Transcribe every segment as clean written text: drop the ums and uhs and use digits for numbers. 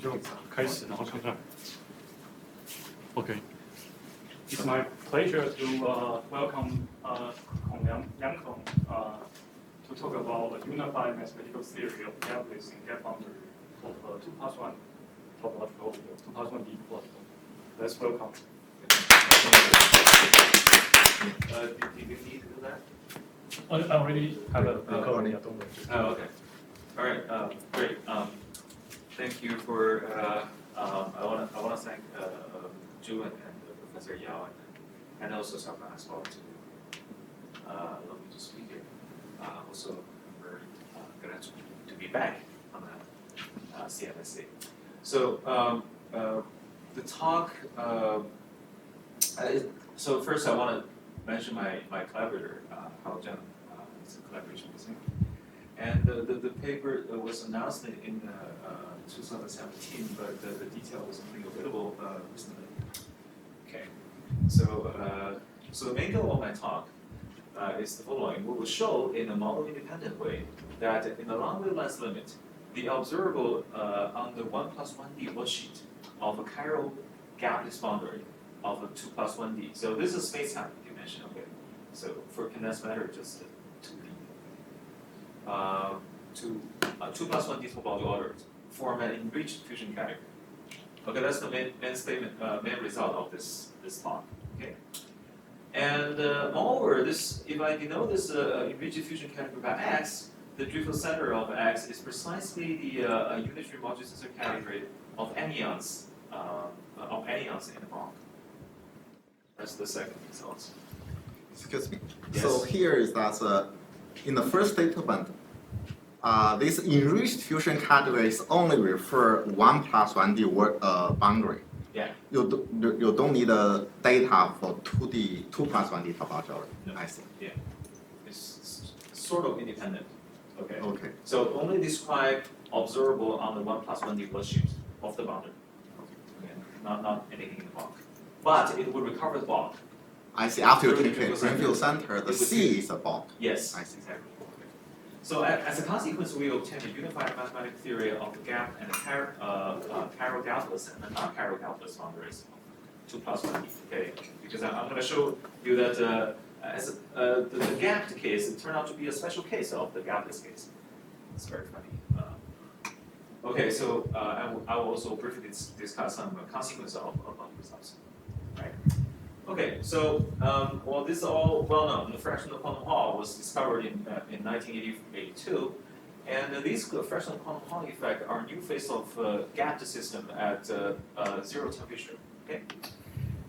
就开始，然后看看。Okay. It's my pleasure to welcome Liang Kong to talk about a unified mathematical theory of gapless and gap boundary of 2+1 topological, 2+1D topological. Let's welcome. Do you need to do that? I already have a recording. Oh, okay. All right. Great. Thank you for. I want to thank Ju and Professor Yao and also Sarma as well to allow me to speak here. Also, we're glad to be back on the CMSC. So the talk. So first, I want to mention my collaborator, Hao Zheng. It's a collaboration with him. And the paper was announced in 2017, but the detail was only available recently. Okay, so the main goal of my talk is the following. We will show in a model-independent way that in the long wavelength limit, the observable on the 1+1D worksheet of a chiral gapless boundary of a 2+1D. So this is space-time dimension. Okay, so for condensed matter, just 2D. 2+1D topological order form an enriched fusion category. Okay, that's the main statement, main result of this talk. Okay, and moreover, if I denote this enriched fusion category by X, the Drinfeld center of X is precisely the unitary modular tensor category of anyons in the Mach. That's the second result. Excuse me. Yes. So here is that in the first statement, this enriched fusion categories only refer 1+1D boundary. Yeah. You don't need data for 2+1D topology. No. I see. Yeah. It's sort of independent. Okay. Okay. So only describe observable on the 1+1D worksheet of the boundary. Okay. Not anything in the block. But it will recover the block. I see. After you Through the take a Drinfeld Drinfeld center, the C is a bulk. Yes. I see. Exactly. So as a consequence, we obtain a unified mathematical theory of the gap and the chiral gapless and the non-chiral gapless boundaries of 2+1D. Okay, because I'm going to show you that as the gapped case, it turned out to be a special case of the gapless case. It's very funny. Okay, so I will also briefly discuss some consequences of results. Right. Okay, so well, this is all well known. The fractional quantum Hall was discovered in 1982, and these fractional quantum Hall effects are a new phase of gapped system at zero temperature. Okay,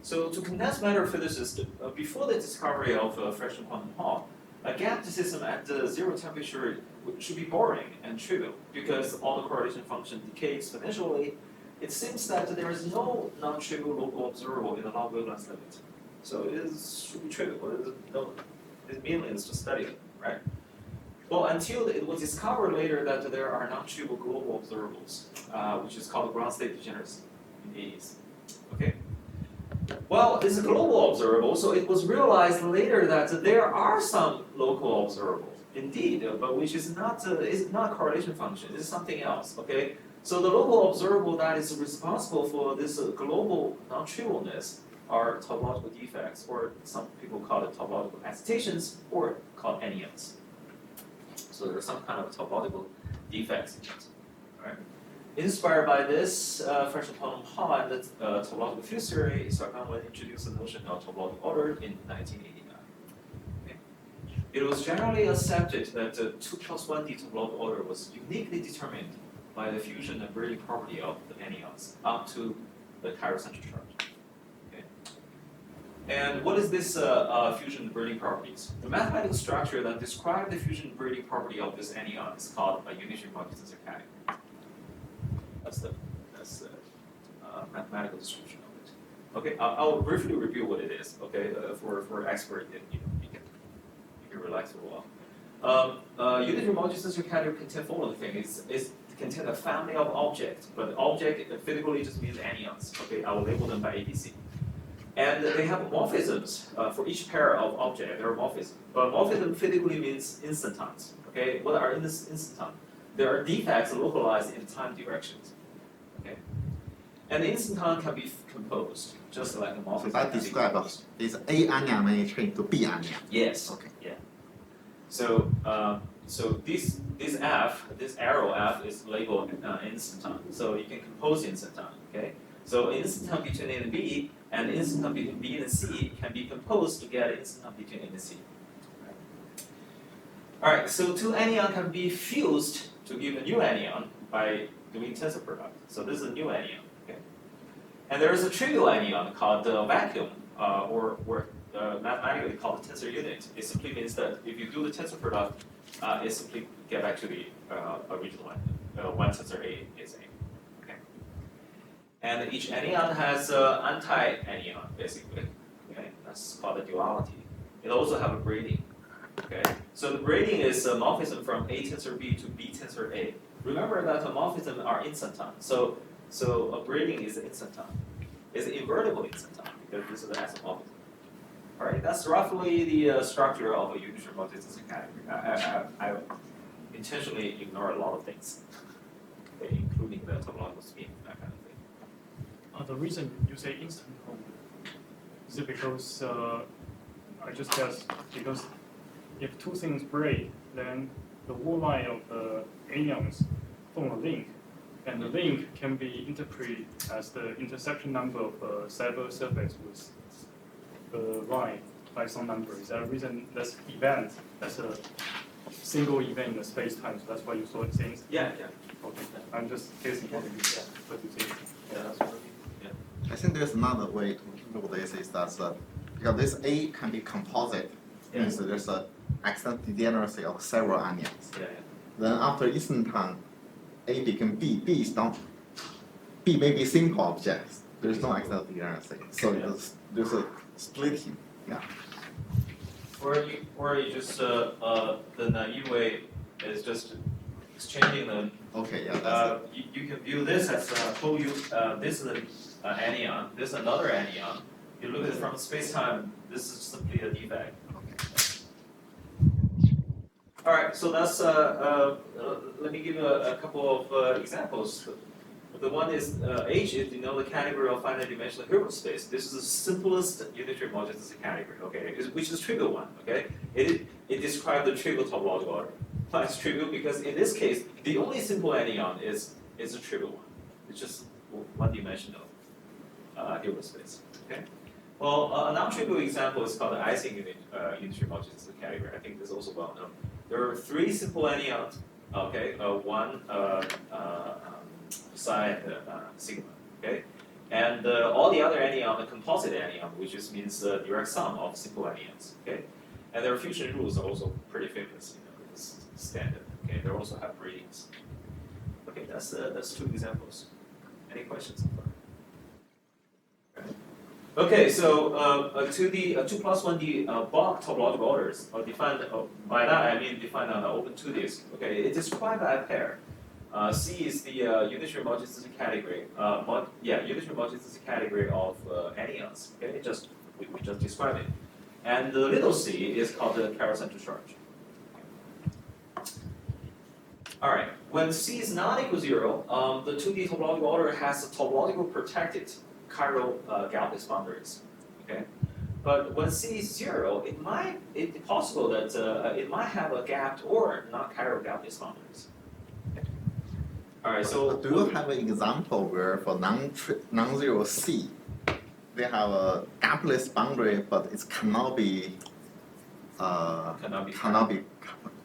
so to condensed matter physicists, before the discovery of fractional quantum Hall, a gapped system at zero temperature should be boring and trivial because all the correlation function decay exponentially. It seems that there is no non-trivial local observable in the long wavelength limit. So it should be trivial. It's meaningless to study it, right? Well, until it was discovered later that there are non-trivial global observables, which is called ground state degeneracy in the 80s. Okay? Well, it's a global observable, so it was realized later that there are some local observables, indeed, but which is not a correlation function. It's something else. Okay? So the local observable that is responsible for this global non-trivialness are topological defects, or some people call it topological excitations, or called anyons. So there's some kind of topological defects. Right? Inspired by this, fractional quantum Hall and the topological field theory, Sarkhan introduced the notion of topological order in 1989. Okay? It was generally accepted that the 2+1D topological order was uniquely determined by the fusion and braiding property of the anyons up to the chirocentric charge. Okay. And what is this fusion and braiding properties? The mathematical structure that describes the fusion and braiding property of this anyon is called a unitary modular tensor category. That's the mathematical description of it. Okay, I'll briefly review what it is. Okay, for expert, you can relax for a while. Unitary modular tensor category contain following thing is contain a family of objects, but object physically just means anyons. Okay, I will label them by ABC. And they have morphisms for each pair of objects. There are morphisms, but morphism physically means instantons. Okay, what are in this instanton? There are defects localized in time directions. Okay, And the instanton can be composed, just like a So morphism. that can be describes composed. is A anion may change to B anion. Yes. Okay. Yeah. So this arrow F is labeled instanton. So you can compose instanton. Okay. So instanton between A and B and instanton between B and C can be composed to get instanton between A and C. All right. So two anion can be fused to give a new anion by doing tensor product. So this is a new anion. Okay. And there is a trivial anion called the vacuum, or mathematically called the tensor unit. It simply means that if you do the tensor product, it simply get back to the original anion, when tensor A is A. Okay. And each anion has anti-anion, basically. Okay, that's called the duality. It also have a braiding. Okay, so the braiding is a morphism from A tensor B to B tensor A. Remember that the morphisms are instanton. So a braiding is instanton. It's an invertible instanton because this is the isomorphism. All right, that's roughly the structure of a unitary multiplication category. I intentionally ignore a lot of things, okay, including the topological spin, that kind of thing. The reason you say instant home is it because I just guess because if two things break, then the wall line of the anions form a link, and the link can be interpreted as the intersection number of the cyber surface with the line by some number. Is that a reason? That's event. That's a single event in the space time. So that's why you saw it things. Yeah. Okay. I'm just guessing what you think. Yeah, that's what I mean. Yeah. I think there's another way to do this is that because this A can be composite, Yeah. means there's a extent degeneracy of several anions. Yeah. Then after instanton, A became B. B is not. B may be simple objects. There's no extent degeneracy. So Yeah. there's a splitting. Yeah. Or you just the naive way is just exchanging them. Okay. Yeah. That's You can view this as told you this is an anion, this is another anion. You look at it from space-time. This is simply a defect. All right, so that's let me give you a couple of examples. The one is H is the category of finite dimensional Hilbert space. This is the simplest unitary multiplicity category, okay, which is trivial one, okay. It describes the trivial topological order. Why it's trivial? Because in this case, the only simple anion is a trivial one. It's just one-dimensional Hilbert space, okay. Well, a non-trivial example is called the Ising unitary multiplicity category. I think this is also well known. There are three simple anions, okay, one psi sigma, okay, and all the other anion are composite anion, which just means the direct sum of simple anions, okay, and their fusion rules are also pretty famous, it's standard, okay. They also have ratings. Okay, that's two examples. Any questions so far? Okay, so to the 2+1D bulk topological orders are defined, by that I mean defined on the open 2 disk. Okay, it described by a pair. C is the unitary multiplicity category. Unitary multiplicity category of anions. Okay, we just described it. And the little c is called the chiral center charge. All right, when c is not equal to 0, the 2D topological order has a topological protected chiral gapless boundaries. Okay, but when c is 0, it's possible that it might have a gapped or non-chiral gapless boundaries. Okay. All right, so do you have an example where for non-zero C, they have a gapless boundary, but it cannot be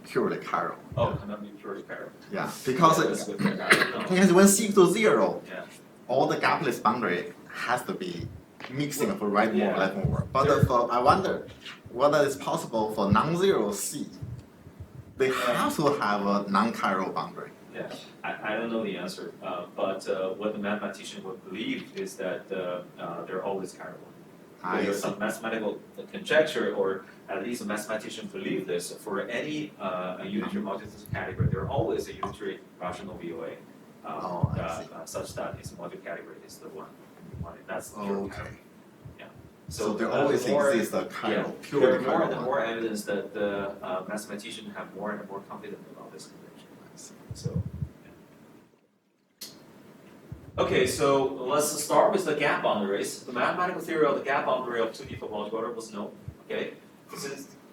purely chiral? Oh, cannot be purely chiral. Yeah, because That's good. I don't know. because when C equals to 0, Yeah. all the gapless boundary has to be mixing for right mode, Yeah. left mode. But I wonder whether it's possible for non-zero C, they have to have a non-chiral boundary. Yeah, I don't know the answer, but what the mathematician would believe is that they're always chiral. I There's see. some mathematical conjecture, or at least a mathematician believe this, for any unitary multiplicity category, there are always a unitary rational VOA such that its modular category is the one. That's the pure Okay. chiral. Yeah. So there always exists a chiral, There purely are more chiral and one. more evidence that the mathematicians have more and more confidence about this conjecture. So, Okay, so let's start with the gap boundaries. The mathematical theory of the gap boundary of 2D topological order was known. Okay,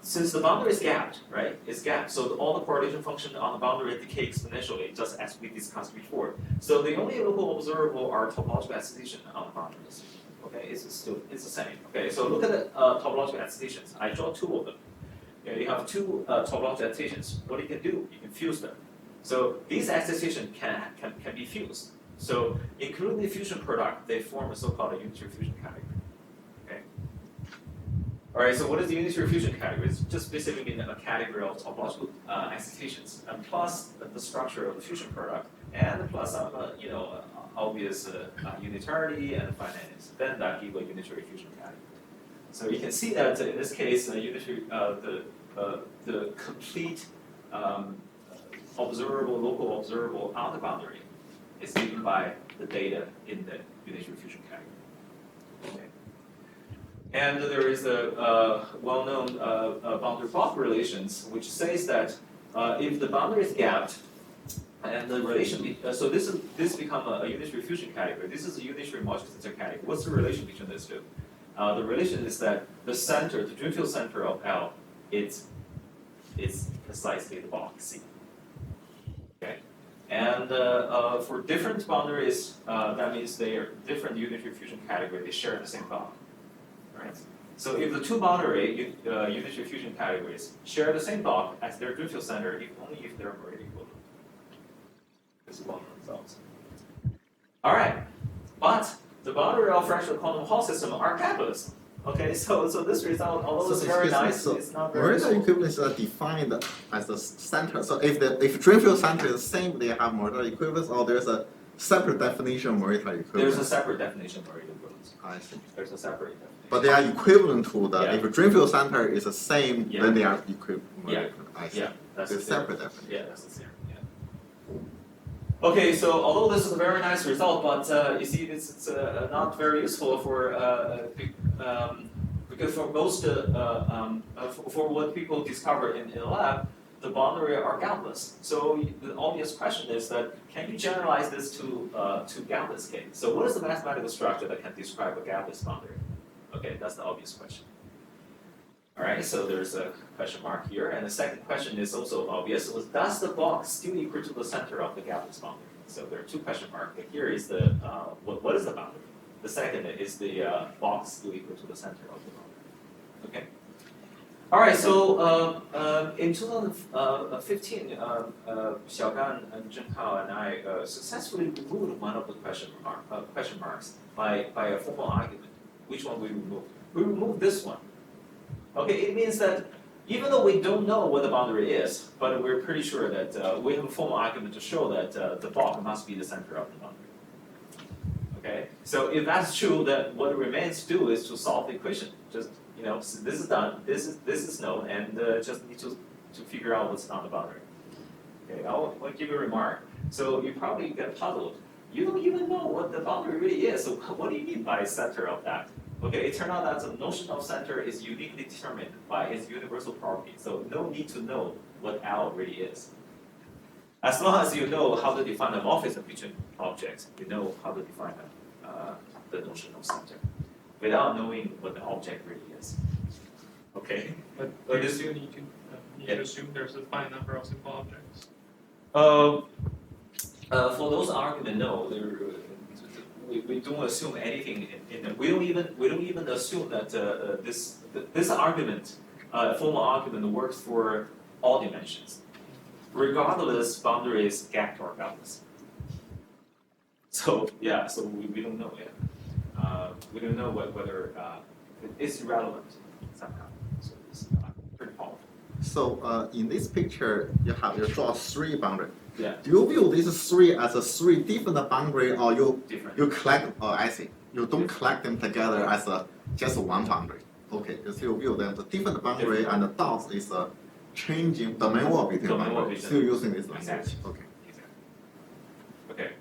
since the boundary is gapped, right? It's gapped, so all the correlation function on the boundary decay exponentially, just as we discussed before. So the only local observable are topological excitation on the boundaries. Okay, it's the same. Okay, so look at the topological excitations. I draw two of them. Okay, you have two topological excitations. What you can do, you can fuse them. So these excitations can be fused. So including the fusion product, they form a so-called unitary fusion category. Okay. All right. So what is the unitary fusion category? It's just basically a category of topological excitations, and plus the structure of the fusion product, and plus some obvious unitarity and finiteness. Then that gives a unitary fusion category. So you can see that in this case, the complete observable, local observable on the boundary is given by the data in the unitary fusion category. Okay. And there is a well-known boundary block relations, which says that if the boundary is gapped, and the relation, so this become a unitary fusion category. This is a unitary modular tensor category. What's the relation between these two? The relation is that the center, the Drinfeld center of L, it's precisely the box C. Okay, and for different boundaries, that means they are different unitary fusion category. They share the same block, right? So if the two boundary unitary fusion categories share the same block as their Drinfeld center, only if they're already equivalent. This is one of the results. All right, but the boundary of fractional quantum Hall system are gapless. Okay, so this result, although it's very nice, it's not very modular equivalence are defined as the center. So if Drinfeld center is the same, they have modular equivalence, or there's a separate definition of modular equivalence. There's a separate definition of modular equivalence. I see. There's a separate definition. But they are equivalent to the. Yeah. If Drinfeld center is the same, Yeah. then they are equivalent. Yeah. I see. Yeah, that's There's the theory. separate definition. Yeah, that's the theory. Yeah. Okay, so although this is a very nice result, but you see, it's not very useful for because for most for what people discover in the lab, the boundary are gapless. So the obvious question is that can you generalize this to gapless case? So what is the mathematical structure that can describe a gapless boundary? Okay, that's the obvious question. All right, so there's a question mark here, and the second question is also obvious. So does the box still equal to the center of the gapless boundary? So there are two question marks. Here is the what is the boundary? The second is the box still equal to the center of the boundary. Okay. All right. So in 2015, Xiaogan and Zheng and I successfully removed one of the question marks by a formal argument. Which one we removed? We removed this one. Okay. It means that even though we don't know what the boundary is, but we're pretty sure that we have a formal argument to show that the block must be the center of the boundary. Okay, so if that's true, then what remains to do is to solve the equation. Just so this is done, this is known, and just need to figure out what's on the boundary. Okay, I'll give you a remark. So you probably get puzzled. You don't even know what the boundary really is. So what do you mean by center of that? Okay, it turned out that the notion of center is uniquely determined by its universal property. So no need to know what L really is. As long as you know how to define the morphism between objects, you know how to define the notion of center, without knowing what the object really is. Okay. But you still need to assume there's a finite number of simple objects. For those arguments, no. We don't assume anything in them. We don't even assume that this argument, formal argument, works for all dimensions, regardless boundary is gapped or gapless. So yeah, so we don't know yet. We don't know whether it's irrelevant somehow. So it's pretty powerful. So in this picture, you draw three boundaries. Yeah. Do you view these three as a three different boundary, or you collect? I see. You don't collect them together as just one boundary. Okay, because you view them the different boundary, and the dots is a changing domain wall between boundaries. Still using this language. Exactly. Okay. Exactly. Okay.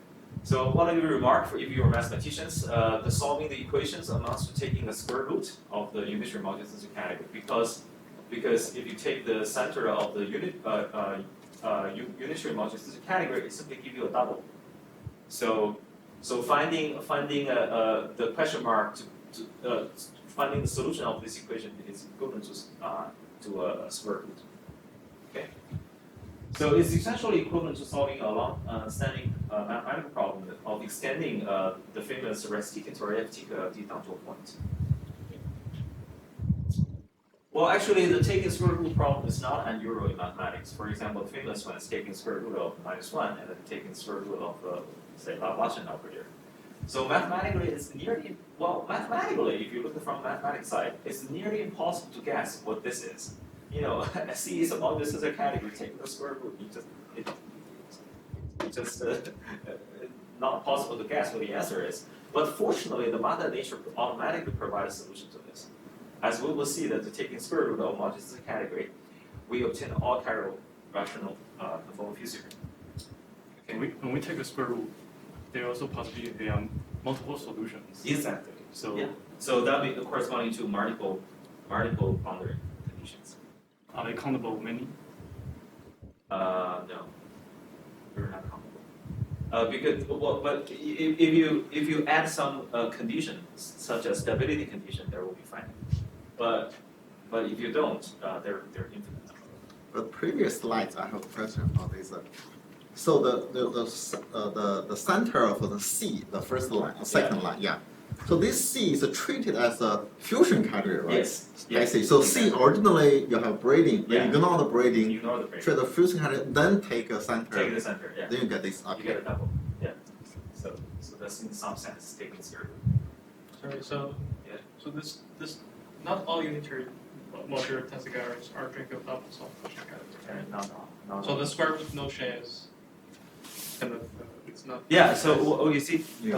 So one of your remark for if you are mathematicians, the solving the equations amounts to taking the square root of the unitary modular tensor category because if you take the center of the unitary modular tensor category, it simply gives you a double. So So finding the question mark finding the solution of this equation is equivalent to a square root. Okay. So it's essentially equivalent to solving a long-standing mathematical problem of extending the famous Rest-Teacher-F-T d down to a point. Well, actually, the taking square root problem is not unusual in mathematics. For example, the famous one is taking square root of -1 and then taking square root of, say, Laplacian operator. So mathematically, it's nearly, well, mathematically, if you look from the mathematics side, it's nearly impossible to guess what this is. You know, C is among this is a category, take the square root, it's just not possible to guess what the answer is. But fortunately, the Mother Nature automatically provides a solution to this. As we will see that the taking square root of modulus category, we obtain all chiral rational conformal field theory. Okay. When we take a square root, there are also possibly multiple solutions. Exactly. So yeah. So that will be corresponding to multiple boundary conditions. are they countable many? No, they're not countable. Because well, but if you add some conditions such as stability condition, there will be finite. But if you don't, they're infinite. The previous slides, I have a question about this. So the center of the C, the first line, the second line, yeah. So this C is treated as a fusion category, right? Yes. I see. So C originally you have braiding, Yeah. you ignore the braiding, You ignore the break. treat the fusion category, then take a center. Take the center. Yeah. Then you get this. You get a double. Yeah. So that's in some sense taking zero. Sorry, so Yeah. so this not all unitary modular tensor categories are Drinfeld doubles of fusion categories, right? No. So the square root of no shares kind of it's not. Yeah. So you see, Yeah.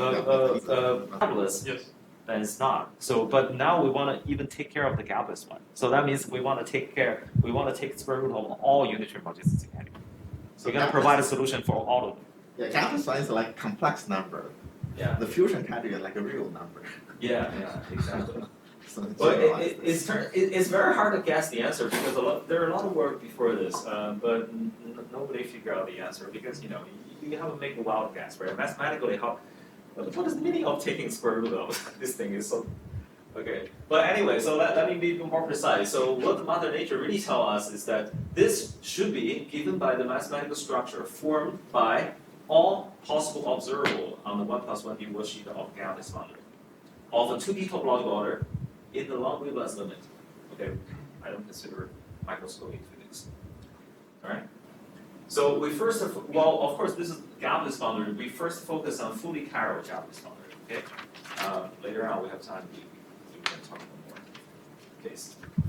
gapless, Yes. then it's not. So but now we want to even take care of the gapless one. So that means we want to take square root of all unitary modular categories. So we're gonna provide a solution for all of them. Yeah, gapless one is like complex number. Yeah. The fusion category is like a real number. Yeah. Exactly. So it's Well, generalized. it's very hard to guess the answer because there are a lot of work before this, but nobody figured out the answer because you know you have to make a wild guess, right? Mathematically, what is the meaning of taking square root of this thing is so okay. But anyway, so let me be more precise. So what the Mother Nature really tell us is that this should be given by the mathematical structure formed by all possible observable on the 1+1D worksheet of gapless boundary of a 2D topological order in the long wavelength limit. Okay, I don't consider microscopic physics. All right. So we first, well, of course, this is gapless boundary. We first focus on fully chiral gapless boundary. Okay. Later on, we have time. We can talk more. Okay.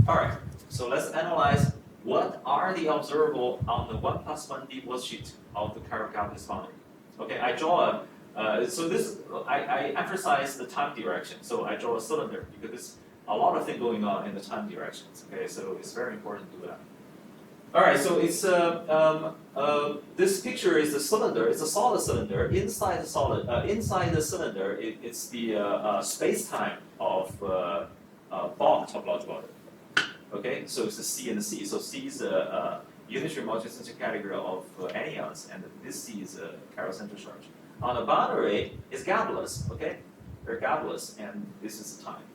All right. So let's analyze what are the observable on the 1+1D worksheet of the chiral gapless boundary. Okay. I draw so this I emphasize the time direction. So I draw a cylinder because there's a lot of things going on in the time directions. Okay, so it's very important to do that. All right, so it's this picture is a cylinder. It's a solid cylinder. Inside the cylinder, it's the space-time of Bond topological order. Okay, so it's the C and the C. So C is a unitary multi-center category of anyons, and this C is a chiral center charge. On the boundary, it's gapless. Okay, they're gapless, and this is the time.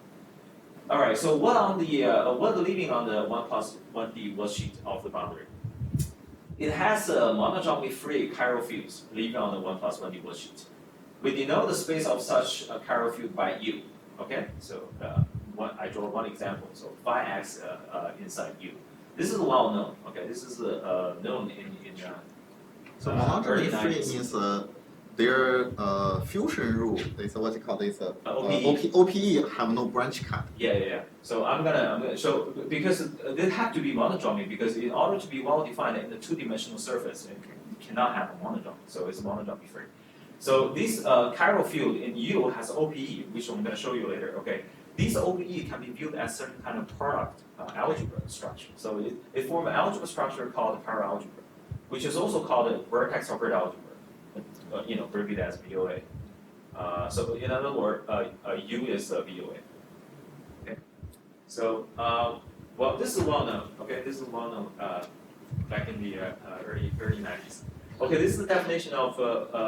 All right. So what leaving on the 1+1D worksheet of the boundary? It has a monodromy-free chiral fields leaving on the 1+1D worksheet. We denote the space of such a chiral field by U. Okay. So I draw one example. So phi x inside U. This is well known. Okay. This is known in So early monodromy free 90s. means their fusion rule is what you call this OPE. OPE have no branch cut. Yeah. So I'm gonna show because they have to be monodromy because in order to be well defined in the two-dimensional surface, it cannot have a monodromy. So it's monodromy free. So this chiral field in U has OPE, which I'm gonna show you later. Okay, these OPE can be viewed as certain kind of product algebra structure. So it forms an algebra structure called chiral algebra, which is also called a vertex or grid algebra. Abbreviated as VOA. So in other words, U is a VOA. Okay. So well, this is well known. Okay, this is well known back in the early 90s. Okay, this is the definition of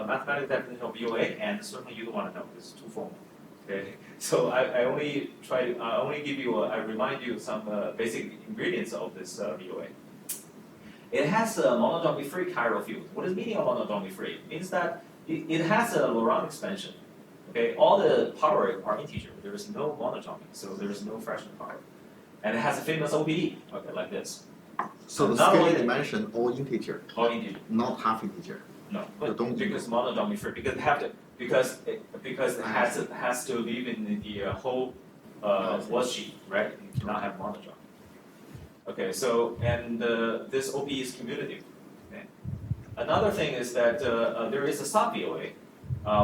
mathematical definition of VOA, and certainly you don't want to know. It's too formal. Okay, so I only try to only give you I remind you some basic ingredients of this VOA. It has a monodromy-free chiral field. What is the meaning of monodromy-free? It means that it has a Laurent expansion. Okay, all the power are integer. There is no monodromy, so there is no fractional power, and it has a famous OPE. Okay, like this. So the Not scale only- dimension all integer, All integer. not half integer. No, You but don't do because monodromy free, because it have to, because it has to live in the whole worksheet, right? You cannot have monodromy. Okay, so and this OP is commutative. Okay. Another thing is that there is a sub VOA,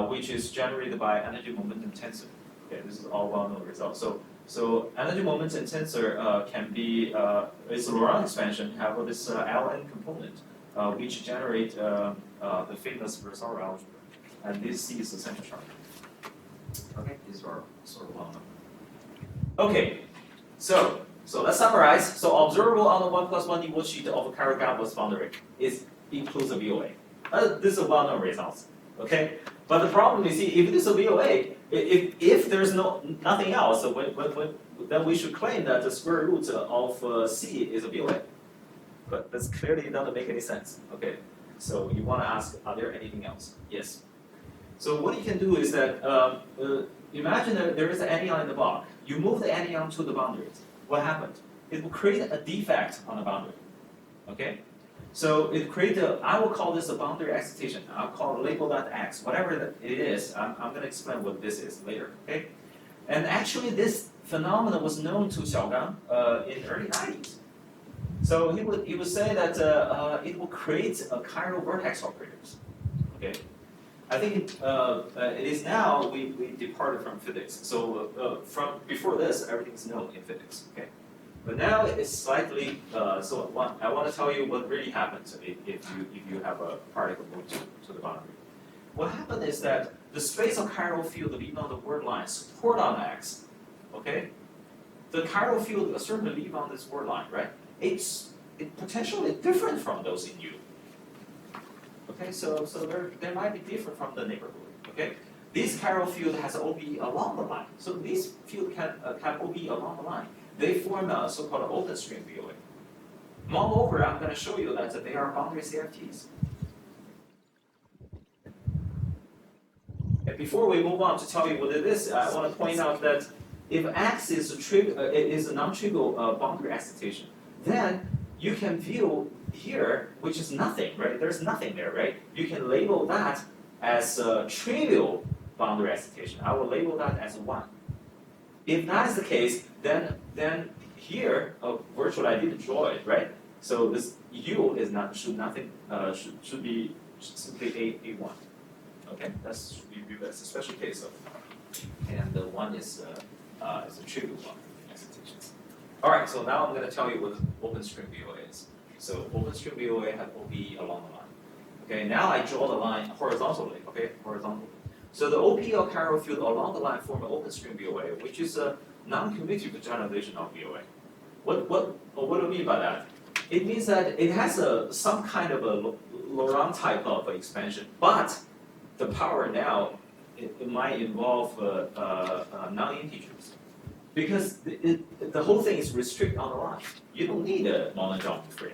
which is generated by energy momentum tensor. Okay, this is all well-known results. So energy momentum tensor can be it's a Laurent expansion, have this Ln component, which generate the famous Versor algebra, and this C is the central chart. Okay, these are sort of well known. Okay, so let's summarize. So observable on the 1+1D worksheet of a chiral gapless boundary includes a VOA. This is a well-known results. Okay, but the problem you see, if this is a VOA, if there's nothing else, then we should claim that the square root of C is a VOA. But this clearly doesn't make any sense. Okay, so you want to ask, are there anything else? Yes. So what you can do is that imagine that there is an anion in the block. You move the anion to the boundaries. What happened? It will create a defect on the boundary. Okay. So it creates I will call this a boundary excitation. I'll label that X, whatever it is. I'm going to explain what this is later. Okay. And actually, this phenomenon was known to Xiaogang in the early 90s. So he would say that it will create a chiral vertex operators. Okay, I think it is now we departed from physics. So from before this, everything is known in physics. Okay, but now it's slightly. So I want to tell you what really happens if you have a particle moved to the boundary. What happened is that the space of chiral field even on the word line support on X. Okay, the chiral field certainly leave on this word line, right? It's potentially different from those in U. Okay, so there might be different from the neighborhood. Okay, this chiral field has OBE along the line. So this field can have OBE along the line. They form a so-called open string VOA. Moreover, I'm going to show you that they are boundary CFTs. And before we move on to tell you what it is, I want to point out that if X is a non-trivial boundary excitation, then you can view here, which is nothing, right? There's nothing there, right? You can label that as a trivial boundary excitation. I will label that as 1. If that is the case, then here, virtually I didn't draw it, right? So this U is should be simply A1. Okay, that should be viewed as a special case of, and the 1 is a trivial one excitations. All right, so now I'm going to tell you what open string VOA is. So open string VOA have OP along the line. Okay, now I draw the line horizontally. Okay, horizontally. So the OP of chiral field along the line form an open string VOA, which is a non-commutative generalization of VOA. What do I mean by that? It means that it has some kind of a Laurent type of expansion, but the power now it might involve non-integers. Because the whole thing is restricted on the line. You don't need a monodromy free,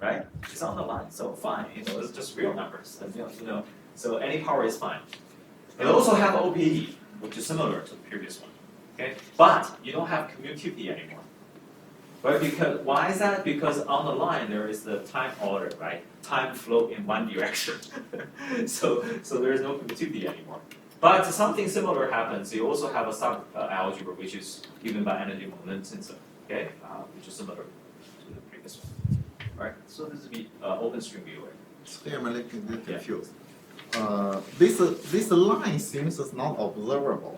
right? It's on the line, so fine. It's just real numbers. And, so any power is fine. It also have OPE, which is similar to the previous one. Okay, but you don't have commutativity anymore. Right? Because why is that? Because on the line there is the time order, right? Time flow in one direction. so there is no commutativity anymore. But something similar happens. You also have a sub-algebra which is given by energy momentum tensor, okay, which is similar to the previous one. All right. So this is open string VOA. So I'm a little confused. This line seems not observable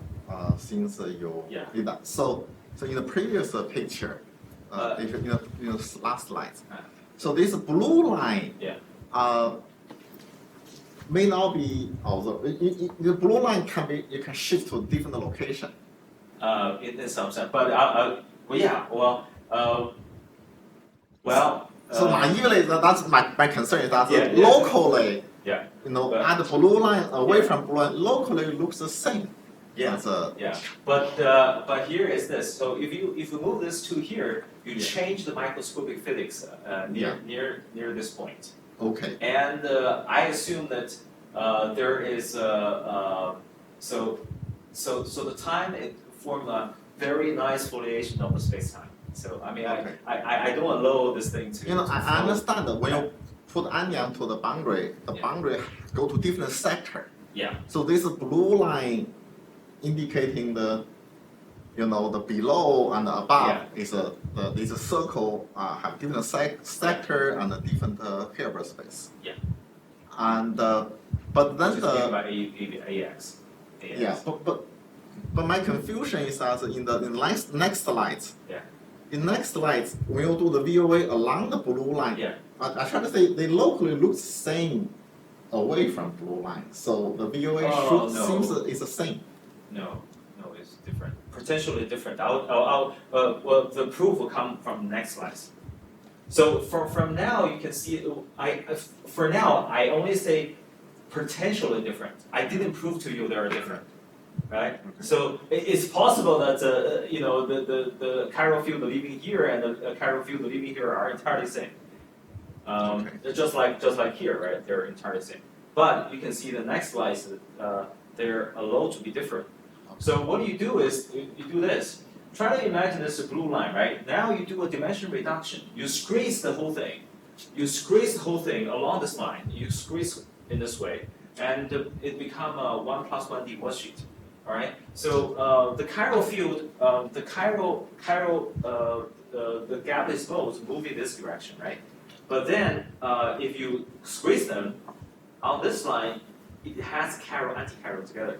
since you did that. So in the previous picture, if last slide. So this blue line. May not be observed. The blue line you can shift to different location. In some sense, but well, So naively, that's my concern is that Yeah, locally, Yeah. at But- the blue line, away from blue line, locally it looks the same. Yeah. As a, Yeah, but here is this. So if you move this to here, you change the microscopic physics near this point. okay. And I assume that there is so the time it formed a very nice foliation of the space time. So I mean Okay. I don't allow this thing to. I flow. understand that when you put anion to the boundary go to different sector. Yeah. So this blue line indicating the the below and the above is a circle have different sector and a different Hilbert space. Yeah. And but then Which is the given by AX. yeah but my confusion is that in the next slides. Yeah. In next slides, when you do the VOA along the blue line, Yeah. I try to say they locally look the same away from blue line. So the VOA seems it's the same. No, it's different. Potentially different. Well, the proof will come from the next slides. So from now you can see. For now I only say potentially different. I didn't prove to you they are different, right? So it's possible that the chiral field leaving here and the chiral field leaving here are entirely same. Just like here, right? They're entirely same. But you can see the next slides. They're allowed to be different. So what you do is you do this. Try to imagine this is a blue line, right? Now you do a dimension reduction. You squeeze the whole thing. You squeeze the whole thing along this line. You squeeze in this way, and it become a 1+1D worksheet. All right. So the chiral field, the gapless modes move in this direction, right? But then if you squeeze them on this line, it has chiral anti-chiral together.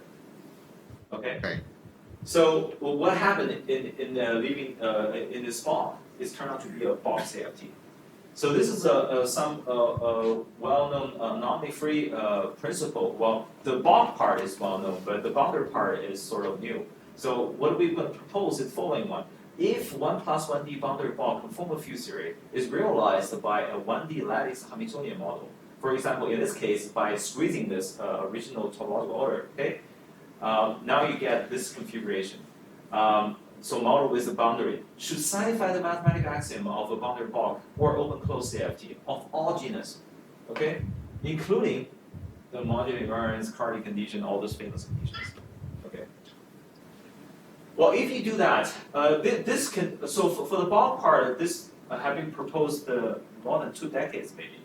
Okay. Okay. So what happened in leaving in this bond is turned out to be a box AFT. So this is some well-known anomaly-free principle. Well, the bond part is well-known, but the boundary part is sort of new. So what we're going to propose is the following one. If 1+1D boundary bond conformal field theory is realized by a 1D lattice Hamiltonian model, for example, in this case, by squeezing this original topological order, okay? Now you get this configuration. So model with the boundary should satisfy the mathematical axiom of a boundary block or open-closed CFT of all genus, okay? Including the modular invariance, Carty condition, all those famous conditions, okay? Well, if you do that, this can, so for the bulk part, this have been proposed more than 2 decades maybe,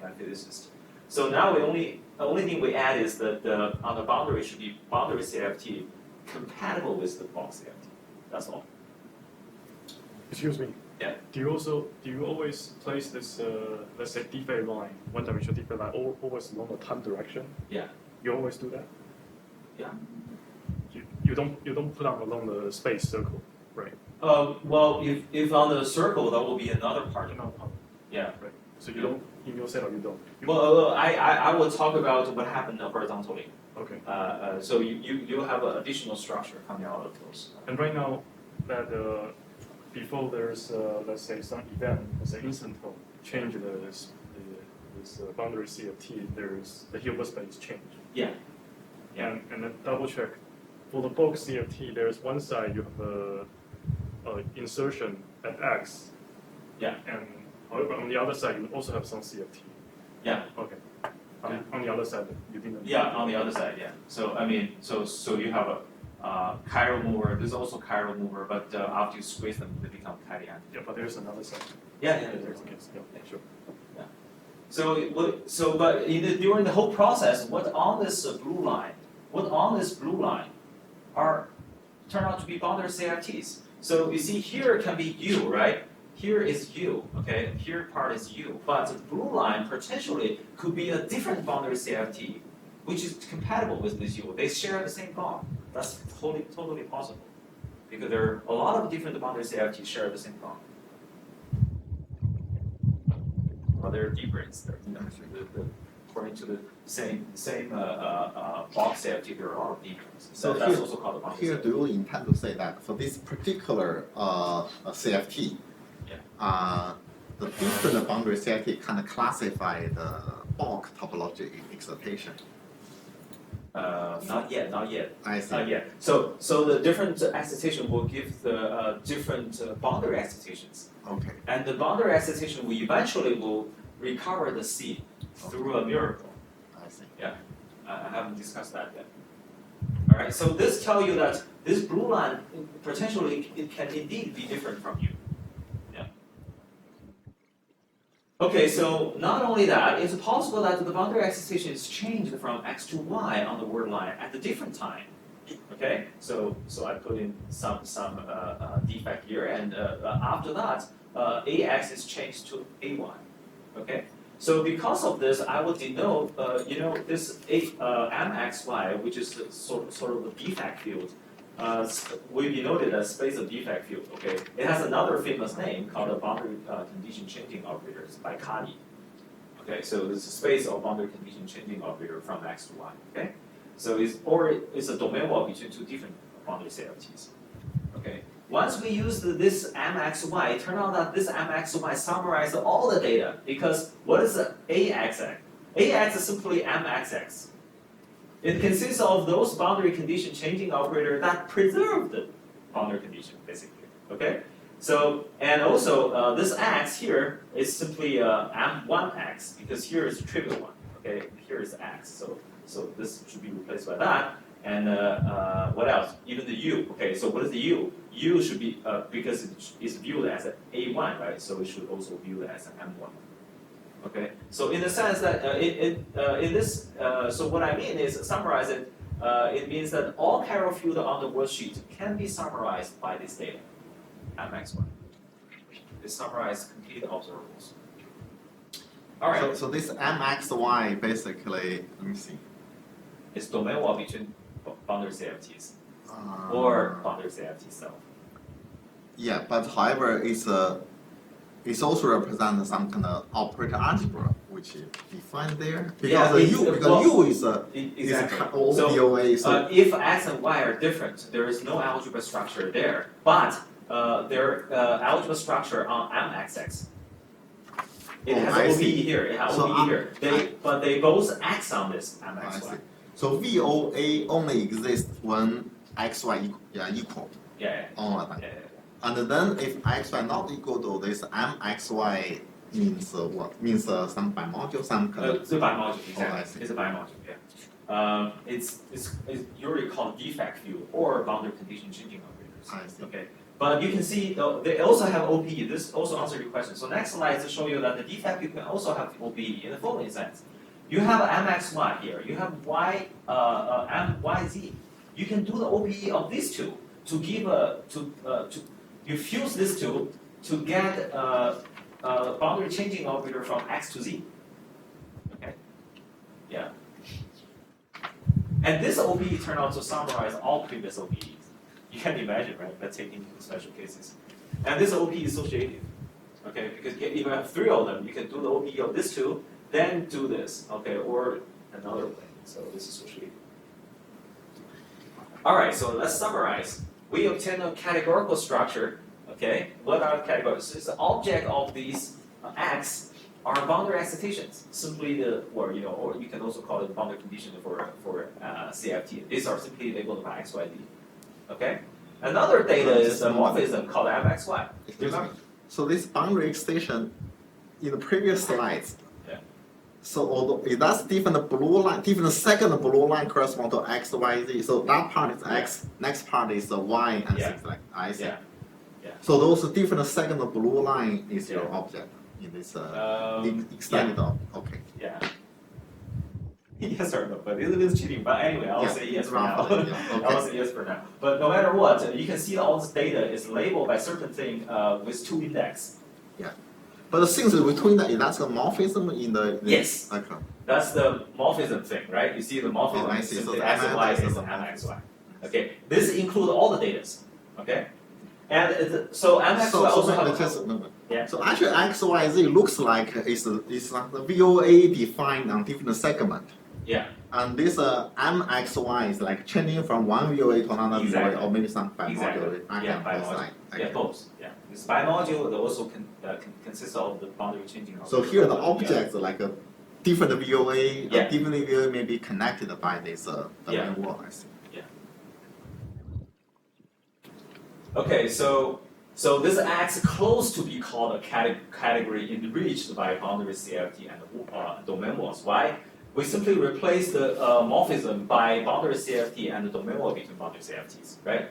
by physicists. So now the only thing we add is that on the boundary should be boundary CFT compatible with the box CFT. That's all. Excuse me. Yeah. Do you always place this let's say defect line, one dimensional defect line always along the time direction? Yeah. You always do that? Yeah. You don't put on along the space circle, right? Well, if on the circle, that will be another part. Yeah. Right. So you don't in your setup you don't. Well, I will talk about what happened horizontally. Okay. So you have an additional structure coming out of those. And right now, that before there's let's say some event, let's say incidental change this boundary CFT, there's the Hilbert space change. Yeah. And then double check for the bulk CFT. There's one side you have a insertion at X. Yeah. And however, on the other side you also have some CFT. Yeah. Okay. On the other side, you didn't. Yeah, on the other side, yeah. So I mean, so you have a chiral mover. There's also chiral mover, but after you squeeze them, they become cation. Yeah, but there's another side. Yeah, There's yeah, sure. Yeah. So but during the whole process, what on this blue line, are turn out to be boundary CFTs. So you see here can be U, right? Here is U, okay? Here part is U, but the blue line potentially could be a different boundary CFT, which is compatible with this U. They share the same bond. That's totally possible, because there are a lot of different boundary CFTs share the same bond. Well, there are debrains there. According to the same box CFT, there are a lot of debrains. So that's also called a boundary Here, CFT. do you intend to say that for this particular CFT, the the different boundary CFT kind of classify the bulk topology excitation. Not yet, not yet. I see. Not yet. So the different excitation will give the different boundary excitations. Okay. And the boundary excitation we eventually will recover the C through a miracle. I see. Yeah, I haven't discussed that yet. All right, so this tells you that this blue line potentially it can indeed be different from you. Yeah. Okay, so not only that, it's possible that the boundary excitation is changed from X to Y on the word line at a different time. Okay, so I put in some defect here, and after that, AX is changed to AY. Okay. So because of this, I will denote, this MXY, which is sort of the defect field, we denoted as space of defect field. Okay, it has another famous name called the boundary condition changing operators by Kadi. Okay, so this is space of boundary condition changing operator from X to Y. Okay, so it's a domain wall between two different boundary CFTs. Okay. Once we use this MXY, it turns out that this MXY summarizes all the data, because what is the AX? AX is simply MXX. It consists of those boundary condition changing operators that preserve the boundary condition, basically. Okay? So, and also this X here is simply M1X, because here is trivial one. Okay? Here is X. So this should be replaced by that. And what else? Even the U. Okay, so what is the U? U should be, because it is viewed as an A1, right? So it should also be viewed as an M1. Okay, so in the sense that so what I mean is, summarize it, it means that all chiral field on the worksheet can be summarized by this data, MX1. It summarizes complete observables. All right. So this MXY basically, let me see. It's domain wall between boundary CFTs or boundary CFT itself. Yeah, but however, it's also represents some kind of operator algebra, which is defined there. Because U is exactly. OBOA. So If X and Y are different, there is no algebra structure there, but their algebra structure on MXX. It has I OBE see. here. It has So OBE here. But they both X on this I MXY. see. So VOA only exists when XY equal. Yeah. Only that. Yeah. And then if XY not equal to this MXY means what? Means some bimodule, some kind of. It's a bimodule, I exactly. see. It's a bimodule, yeah. It's usually called defect field or boundary condition changing operators. I see. Okay. But you can see they also have OBE. This also answers your question. So next slide to show you that the defect field can also have OBE in the following sense. You have MXY here. You have MYZ. You can do the OBE of these two to give you fuse these two to get boundary changing operator from X to Z. Okay. Yeah. And this OBE turned out to summarize all previous OBEs. You can imagine, right? But taking special cases. And this OBE is associative. Okay, because if you have three of them, you can do the OBE of this two, then do this, okay, or another way. So this is associative. All right, so let's summarize. We obtain a categorical structure. Okay, what are categories? So it's the object of these X are boundary excitations. Simply or you can also call it boundary condition for CFT. These are simply labeled by X, Y, D. Okay. Another data is a morphism called MXY. Do you remember? So this boundary extension in the previous slides. Yeah. So although that's different blue line, different second blue line correspond to X, Y, Z. So that part is X, next part is Y, and things like that. I see. Yeah. So those different second blue line is your object in this extended object. Okay. Yeah. Yes or no, but it is cheating. But anyway, I'll say yes for now. I'll say yes for now. But no matter what, you can see all this data is labeled by certain thing with two index. Yeah. But the things between that's a morphism in the Yes. Okay. That's the morphism thing, right? You see the morphism I is see. So simply the X and Y MX is is MXY. Okay. This includes all the data. Okay. And so MXY also have yeah. So actually XYZ looks like it's like the VOA defined on different segment. Yeah. And this MXY is like changing from one VOA to another Exactly. VOA, or maybe some bimodule. Exactly. Yeah, bimodule. Yeah, both. Yeah, this bimodule they also consists of the boundary changing. So here the objects like a different VOA, Yeah. different VOA may be connected by this the Yeah. main wall, I see. Okay, so this acts close to be called a category enriched by boundary CFT and domain walls. Why? We simply replace the morphism by boundary CFT and the domain wall between boundary CFTs, right?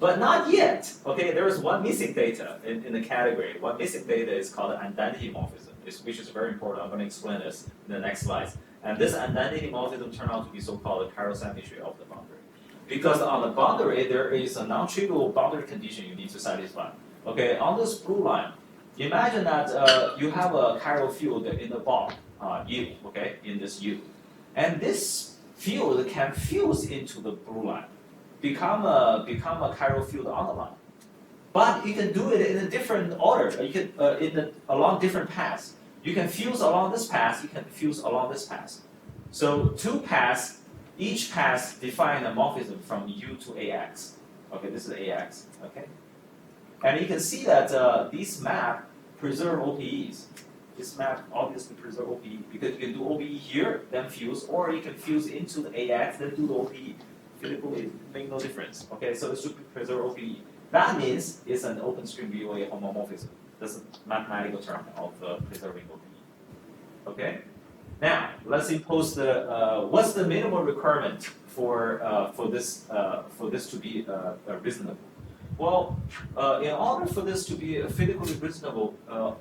But not yet. Okay, there is one missing data in the category. One missing data is called identity morphism, which is very important. I'm going to explain this in the next slides. And this identity morphism turned out to be so-called chiral symmetry of the boundary. Because on the boundary, there is a non-trivial boundary condition you need to satisfy. Okay, on this blue line, imagine that you have a chiral field in the bulk, U, okay, in this U. And this field can fuse into the blue line, become a chiral field on the line. But you can do it in a different order. You can along different paths. You can fuse along this path, you can fuse along this path. So two paths, each path define a morphism from U to AX. Okay, this is AX, okay? And you can see that this map preserve OPEs. This map obviously preserve OPE because you can do OPE here, then fuse, or you can fuse into the AX, then do the OPE. Physically, it makes no difference. Okay, so it should preserve OPE. That means it's an open string VOA homomorphism. That's a mathematical term of preserving OPE. Okay. Now let's impose the what's the minimum requirement for this to be reasonable? Well, in order for this to be physically reasonable,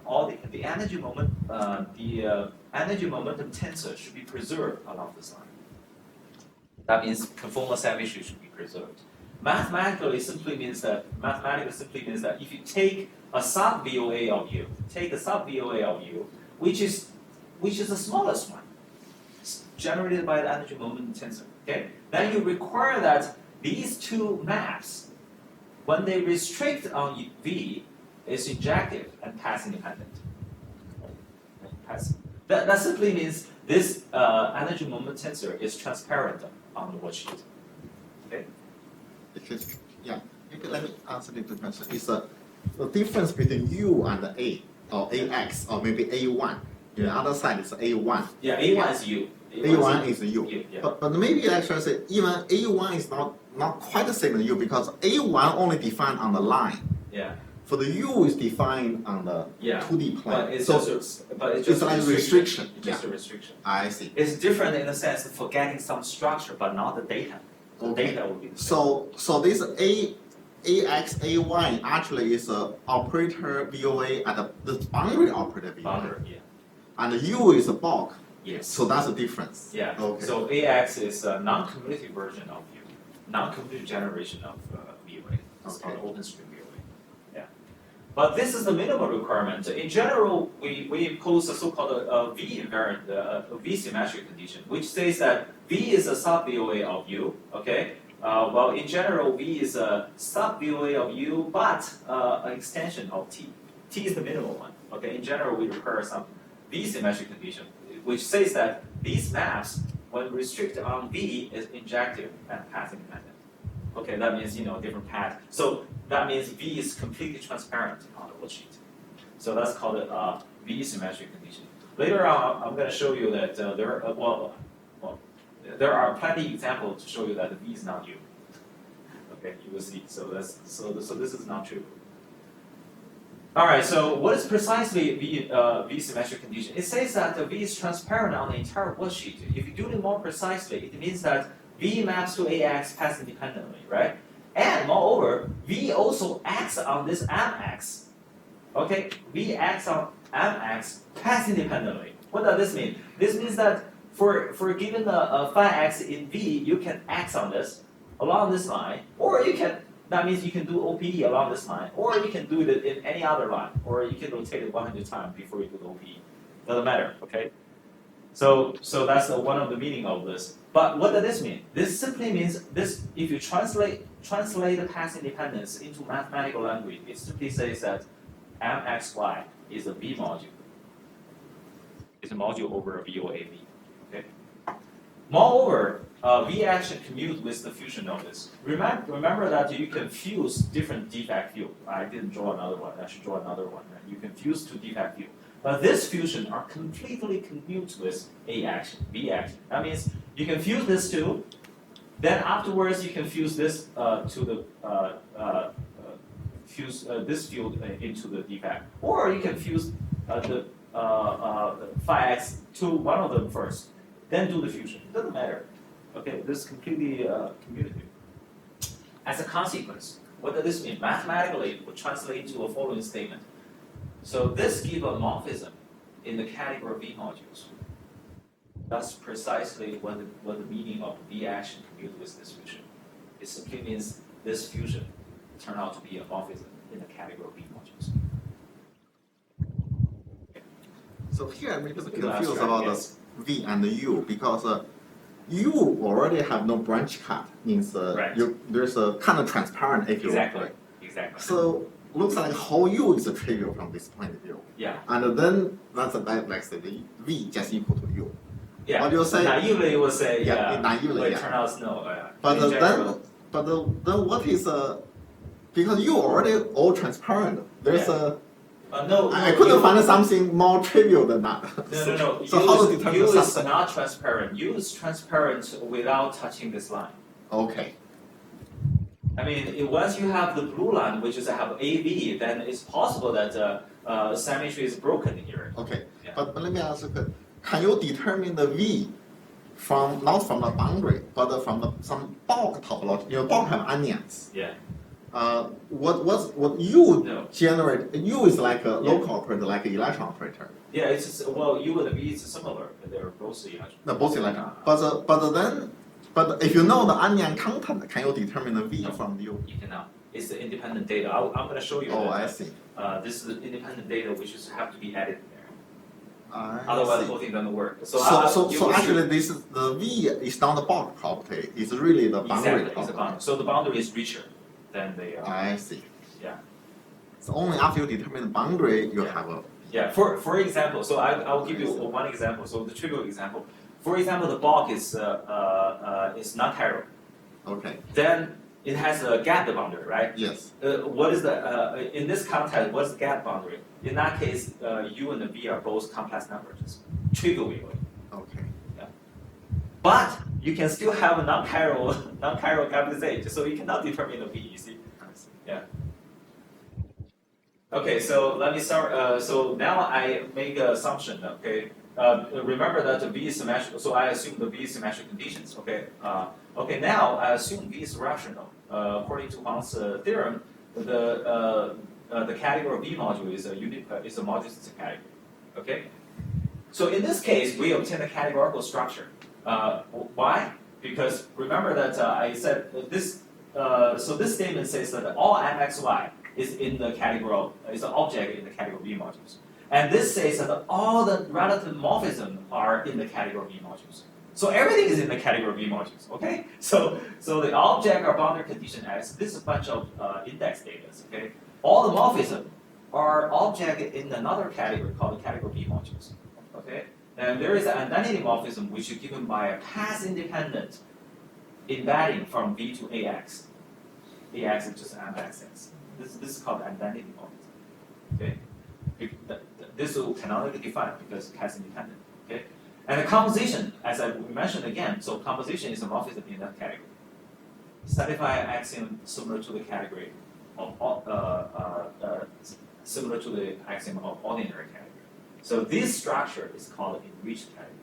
all the energy moment, the energy momentum tensor should be preserved along this line. That means conformal symmetry should be preserved. Mathematically simply means that if you take a sub VOA of U, which is the smallest one, generated by the energy momentum tensor. Okay, then you require that these two maps, when they restrict on V, is injective and path independent. That simply means this energy moment tensor is transparent on the worksheet. Okay. Because, yeah, maybe let me answer the question. It's the difference between U and A, or AX, or maybe A1. The other side is A1. Yeah, A1 is U. A1 is U. Yeah. But maybe actually say even A1 is not quite the same as U because A1 only defined on the line. Yeah. For the U is defined on the 2D plane. But it's so just like restriction. It's just a restriction. I see. It's different in the sense of forgetting some structure, but not the data. The data will be the same. So this AX, A1 actually is a operator VOA at the boundary operator VOA. Boundary, yeah. And the U is a bulk. Yes. So that's the difference. Yeah. Okay. So AX is a non-commutative version of U, non-commutative generation of VOA. It's called open string VOA. Yeah. But this is the minimum requirement. In general, we impose a so-called V invariant, a V symmetric condition, which says that V is a sub VOA of U. Okay. Well, in general, V is a sub VOA of U, but an extension of T. T is the minimum one. Okay. In general, we require some V symmetric condition, which says that these maps, when restricted on V, is injective and path independent. Okay, that means different path. So that means V is completely transparent on the worksheet. So that's called a V symmetric condition. Later on, I'm going to show you that there are plenty of examples to show you that the V is not U. Okay, you will see. So this is not true. All right, so what is precisely V symmetric condition? It says that the V is transparent on the entire worksheet. If you do it more precisely, it means that V maps to AX path independently, right? And moreover, V also acts on this MX. Okay, V acts on MX path independently. What does this mean? This means that for given the phi x in V, you can act on this along this line, or you can. That means you can do OPE along this line, or you can do it in any other line, or you can rotate it 100 times before you do the OPE. Doesn't matter, okay? So that's one of the meaning of this. But what does this mean? This simply means this. If you translate the path independence into mathematical language, it simply says that MXY is a V module. It's a module over a VOAV. Okay. Moreover, V action commute with the fusion notice. Remember that you can fuse different defect field. I didn't draw another one. I should draw another one. Right? You can fuse two defect field. But this fusion are completely commute with A action, B action. That means you can fuse this two. Then afterwards, you can fuse this to the fuse this field into the defect, or you can fuse the phi x to one of them first, then do the fusion. It doesn't matter. Okay, this is completely commutative. As a consequence, what does this mean? Mathematically, it would translate to a following statement. So this gives a morphism in the category V modules. That's precisely what the meaning of V action commute with this fusion. It simply means this fusion turned out to be a morphism in the category V modules. So here I'm a little bit Little confused abstract, about yes. the V and the U because U already have no branch cut, means Right. there's a kind of transparent if you Exactly. right? Exactly. So looks like whole U is a trivial from this point of view. Yeah. And then that's a like say the V just equal to U. Yeah. What do you say? Naively, you would say naively, but it yeah. turned out no. But in general, then what is because U already all transparent. There's no. I couldn't find something more trivial than that. No. So how to U determine is something? not transparent. U is transparent without touching this line. Okay. I mean, once you have the blue line, which is have AV, then it's possible that symmetry is broken here. Okay. Yeah. But let me ask you, can you determine the V from not from the boundary, but from some bulk topology? Bulk have onions. Yeah. What U No. generate? U is like a local operator, like an electron operator. Yeah, it's just, well, U and V is similar. They're both electron. The both electron. But if you know the onion content, can you determine the V No. from U? You cannot. It's the independent data. I'm going to show you. Oh, that. I see. This is the independent data which is have to be added there. I Otherwise, the see. whole thing doesn't work. So you will see- actually, this is the V is not the bulk property. It's really the boundary exactly, it's a property. boundary. So the boundary is richer than the. I see. Yeah. So only after you determine the boundary, you Yeah. have a. Yeah. For example, so I'll give you one example. So the trivial example. For example, the bulk is non-chiral. Okay. Then it has a gap boundary, right? Yes. What is the in this context? What's the gap boundary? In that case, U and the V are both complex numbers, trivially. Okay. But you can still have a non-chiral capitalization, so you cannot determine the V. You see? I see. Yeah. Okay, so let me start. So now I make an assumption. Okay. Remember that the V is symmetrical, so I assume the V is symmetric conditions. Okay. Okay. Now I assume V is rational. According to Huang's theorem, the category of V module is a modulus category. Okay. So in this case, we obtain a categorical structure. Why? Because remember that I said this. So this statement says that all mxy is in the category is an object in the category V modules, and this says that all the relative morphisms are in the category V modules. So everything is in the category V modules. Okay. So the object or boundary condition X. This is a bunch of index data. Okay. All the morphisms are object in another category called the category V modules. Okay. And there is an identity morphism which is given by a path-independent embedding from V to AX. AX is just MXX. This is called identity morphism. Okay. This will canonically define because path-independent. Okay. And the composition, as I mentioned again, so composition is a morphism in that category. Satisfy axiom similar to the category of similar to the axiom of ordinary category. So this structure is called enriched category.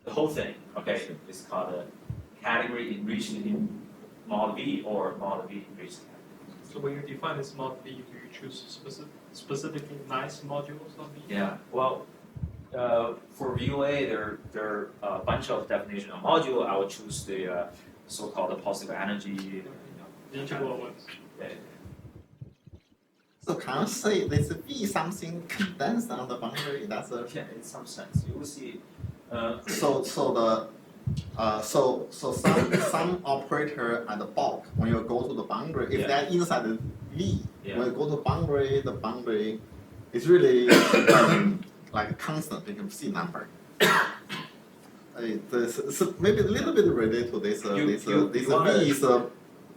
The whole thing, okay, is called a category enriched in mod V or mod V enriched category. So when you define this mod V, do you choose specifically nice modules of V? Yeah. Well, for VOA, there are a bunch of definition of module. I will choose the so-called positive energy. The integral ones. So can you say this V something condensed on the boundary? That's a. Yeah, in some sense, you will see. So some operator at the bulk when you go to the boundary, if Yeah. they're inside the V, Yeah. when you go to boundary, the boundary is really like a constant. You can see number. This maybe a little bit related to this. This V is a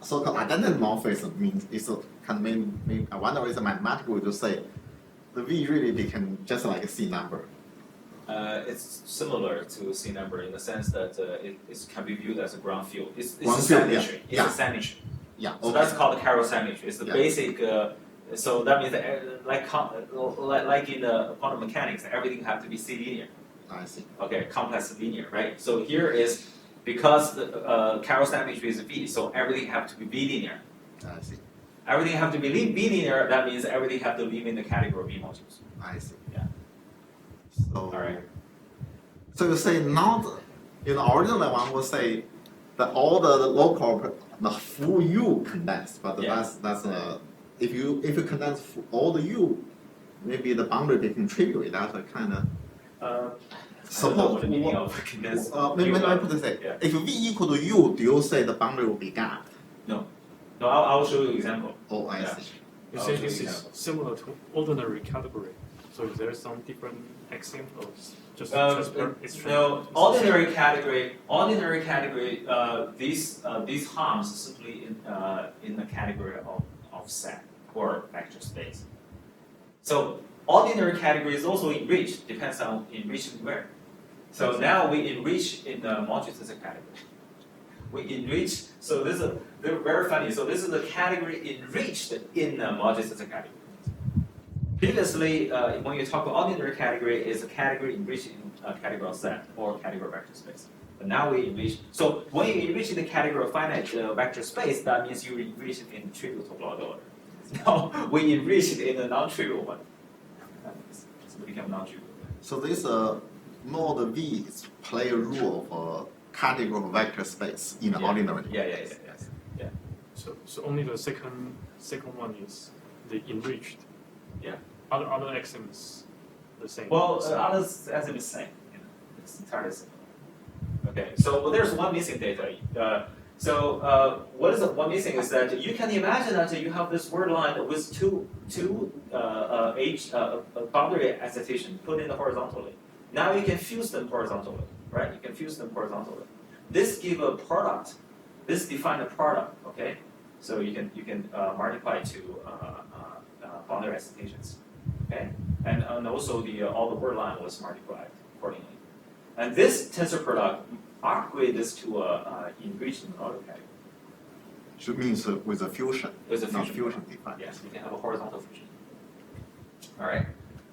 so-called identity morphism. Means it's a kind of maybe I wonder if mathematically to say the V really became just like a C number. It's similar to C number in the sense that it can be viewed as a ground field. It's Ground a field, symmetry. yeah. It's a symmetry. Yeah. So that's called the chiral symmetry. It's the Yeah. basic. So that means that, like in the quantum mechanics, everything has to be C linear. I see. Okay, complex linear, right? So here is because the chiral symmetry is V, so everything have to be V linear. I see. Everything have to be V linear. That means everything have to live in the category of V modules. I see. Yeah. So. All right. So you say not in the original one will say that all the local the full U condensed, but Yeah. that's if you condense all the U, maybe the boundary become trivial. That's a kind of I don't know what the meaning of condensed. maybe I put this way. Yeah. If V equal to U, do you say the boundary will be gapped? No, I'll show you an example. Oh, I Yeah. see. You I'll say show this you is example. similar to ordinary category. So is there some different axiom or just No, ordinary category. These harms simply in the category of set or vector space. So ordinary category is also enriched. Depends on enriched where. So now we enrich in the modular category. We enrich. So they're very funny. So this is the category enriched in the modular category. Previously, when you talk about ordinary category, is a category enriched in a category of set or category of vector space. But now we enrich. So when you enrich in the category of finite vector space, that means you enrich it in trivial topological order. Now we enrich it in a non-trivial one. So it becomes non-trivial. So this node V is play a role of category of vector space in the Yeah. ordinary. Yeah. So only the second one is the enriched. Yeah. Other axioms the same. Well, others as in the same. It's entirely similar. Okay, so there's one missing data. What is one missing is that you can imagine that you have this word line with two boundary excitation put in horizontally. Now you can fuse them horizontally, right? You can fuse them horizontally. This give a product. This define a product. Okay, so you can multiply to boundary excitations. Okay, and also all the word line was multiplied accordingly. And this tensor product upgrade this to enriched auto category. Should means with a fusion. With a not fusion. fusion defined. Yes, we can have a horizontal fusion. All right.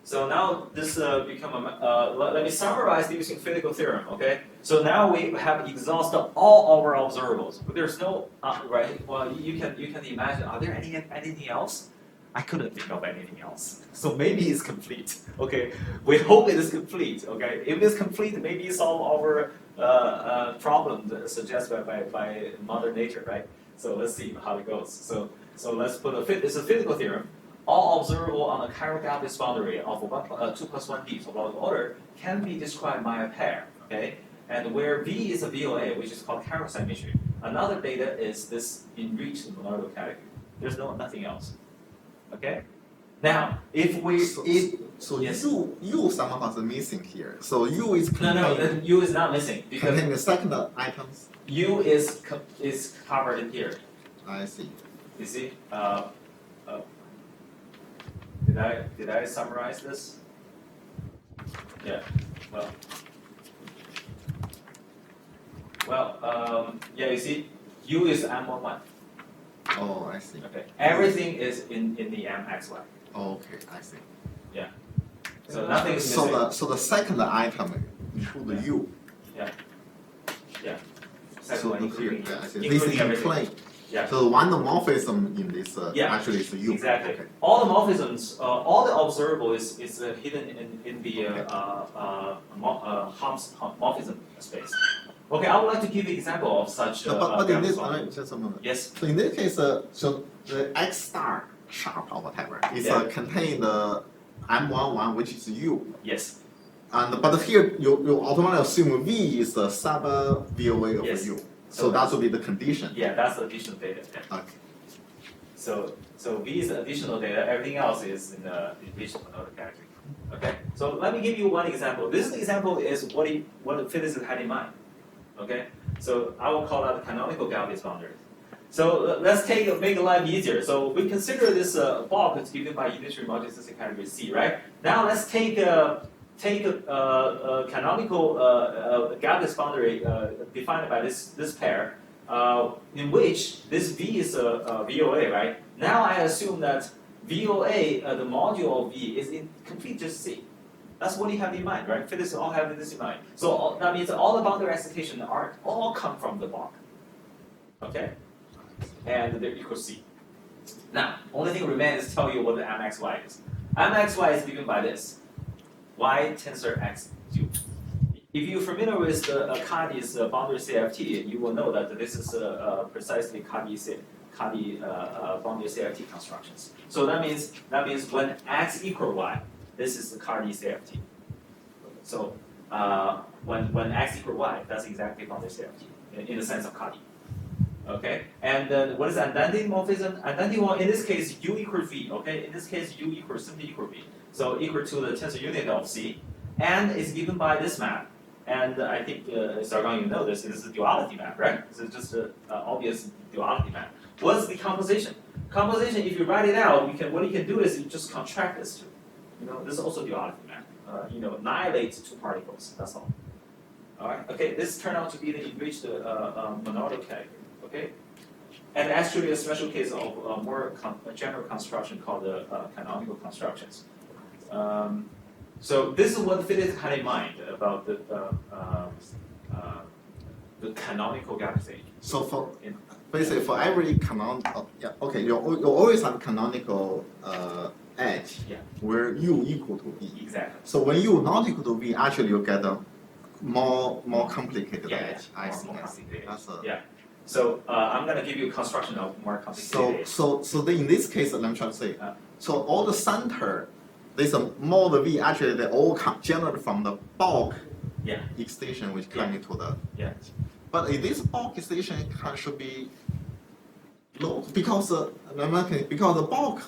So now this become a. Let me summarize using physical theorem. Okay. So now we have exhausted all our observables. But there's no right. Well, you can imagine. Are there anything else? I couldn't think of anything else. So maybe it's complete. Okay. We hope it is complete. Okay. If it's complete, maybe solve our problem suggested by Mother Nature, right? So let's see how it goes. So let's put it's a physical theorem. All observable on a chiral gapless boundary of 2+1D topological order can be described by a pair. Okay. And where V is a VOA, which is called chiral symmetry. Another data is this enriched modular category. There's nothing else. Okay. Now, if we yes. U somehow is missing here. So U is No, U is not missing because containing the second items. U is covered in here. I see. You see? Did I summarize this? Yeah. Yeah. You see, U is M11. Oh, I see. Okay. Everything is in the MXY. Okay, I see. Yeah. So nothing is missing. So the second item include the U. Yeah. So Second here, including, yeah, I see. This including is in everything. plane. Yeah. So one morphism in this Yeah, actually is U. Exactly. Okay. All the morphisms, all the observable is hidden in the morphism space. Okay, I would like to give you an example of such. But in this, gapless just a moment. yes. So in this case, so the X star sharp or whatever is contain the M11, which is U. Yes. And but here you automatically assume V is the sub VOA of Yes. U. So that would be the condition. Yeah, that's the additional data. Yeah. Okay. So V is the additional data. Everything else is in the enriched modular category. Okay. So let me give you one example. This example is what physicists had in mind. Okay, so I will call that the canonical gapless boundary. So let's make life easier. So we consider this bulk is given by unitary multisystem category C, right? Now let's take a canonical gapless boundary defined by this pair, in which this V is a VOA, right? Now I assume that VOA, the module of V, is in complete just C. That's what you have in mind, right? Physicists all have this in mind. So that means all the boundary excitation are all come from the bulk. Okay? And they're equal C. Now, only thing remains is tell you what the MXY is. MXY is given by this. Y tensor X cubed. If you're familiar with Cardy's boundary CFT, you will know that this is precisely Cardy boundary CFT constructions. So that means when X equal Y, this is the Cardy CFT. So when X equal Y, that's exactly boundary CFT in the sense of Cardy. Okay, and then what is identity morphism? Identity in this case, U equal V. Okay, in this case, U equals simply equal V. So equal to the tensor unit of C, and it's given by this map. And I think Sargon, you know this is a duality map, right? This is just an obvious duality map. What's the composition? Composition, if you write it out, what you can do is you just contract this two. This is also duality map. Annihilate two particles. That's all. All right. Okay. This turned out to be the enriched monodic category. Okay. And actually, a special case of a general construction called the canonical constructions. So this is what physicists had in mind about the canonical gap stage. So basically for every canonical, you always have canonical edge where U equal to V. Exactly. So when U not equal to V, actually you get a more complicated edge. I see. Yeah. So I'm going to give you a construction of more complicated edge. So then in this case, let me try to say. So all the center, there's a mod V. Actually, they all come generated from the bulk extension which connected to the. Yeah. But in this bulk extension should be low because the bulk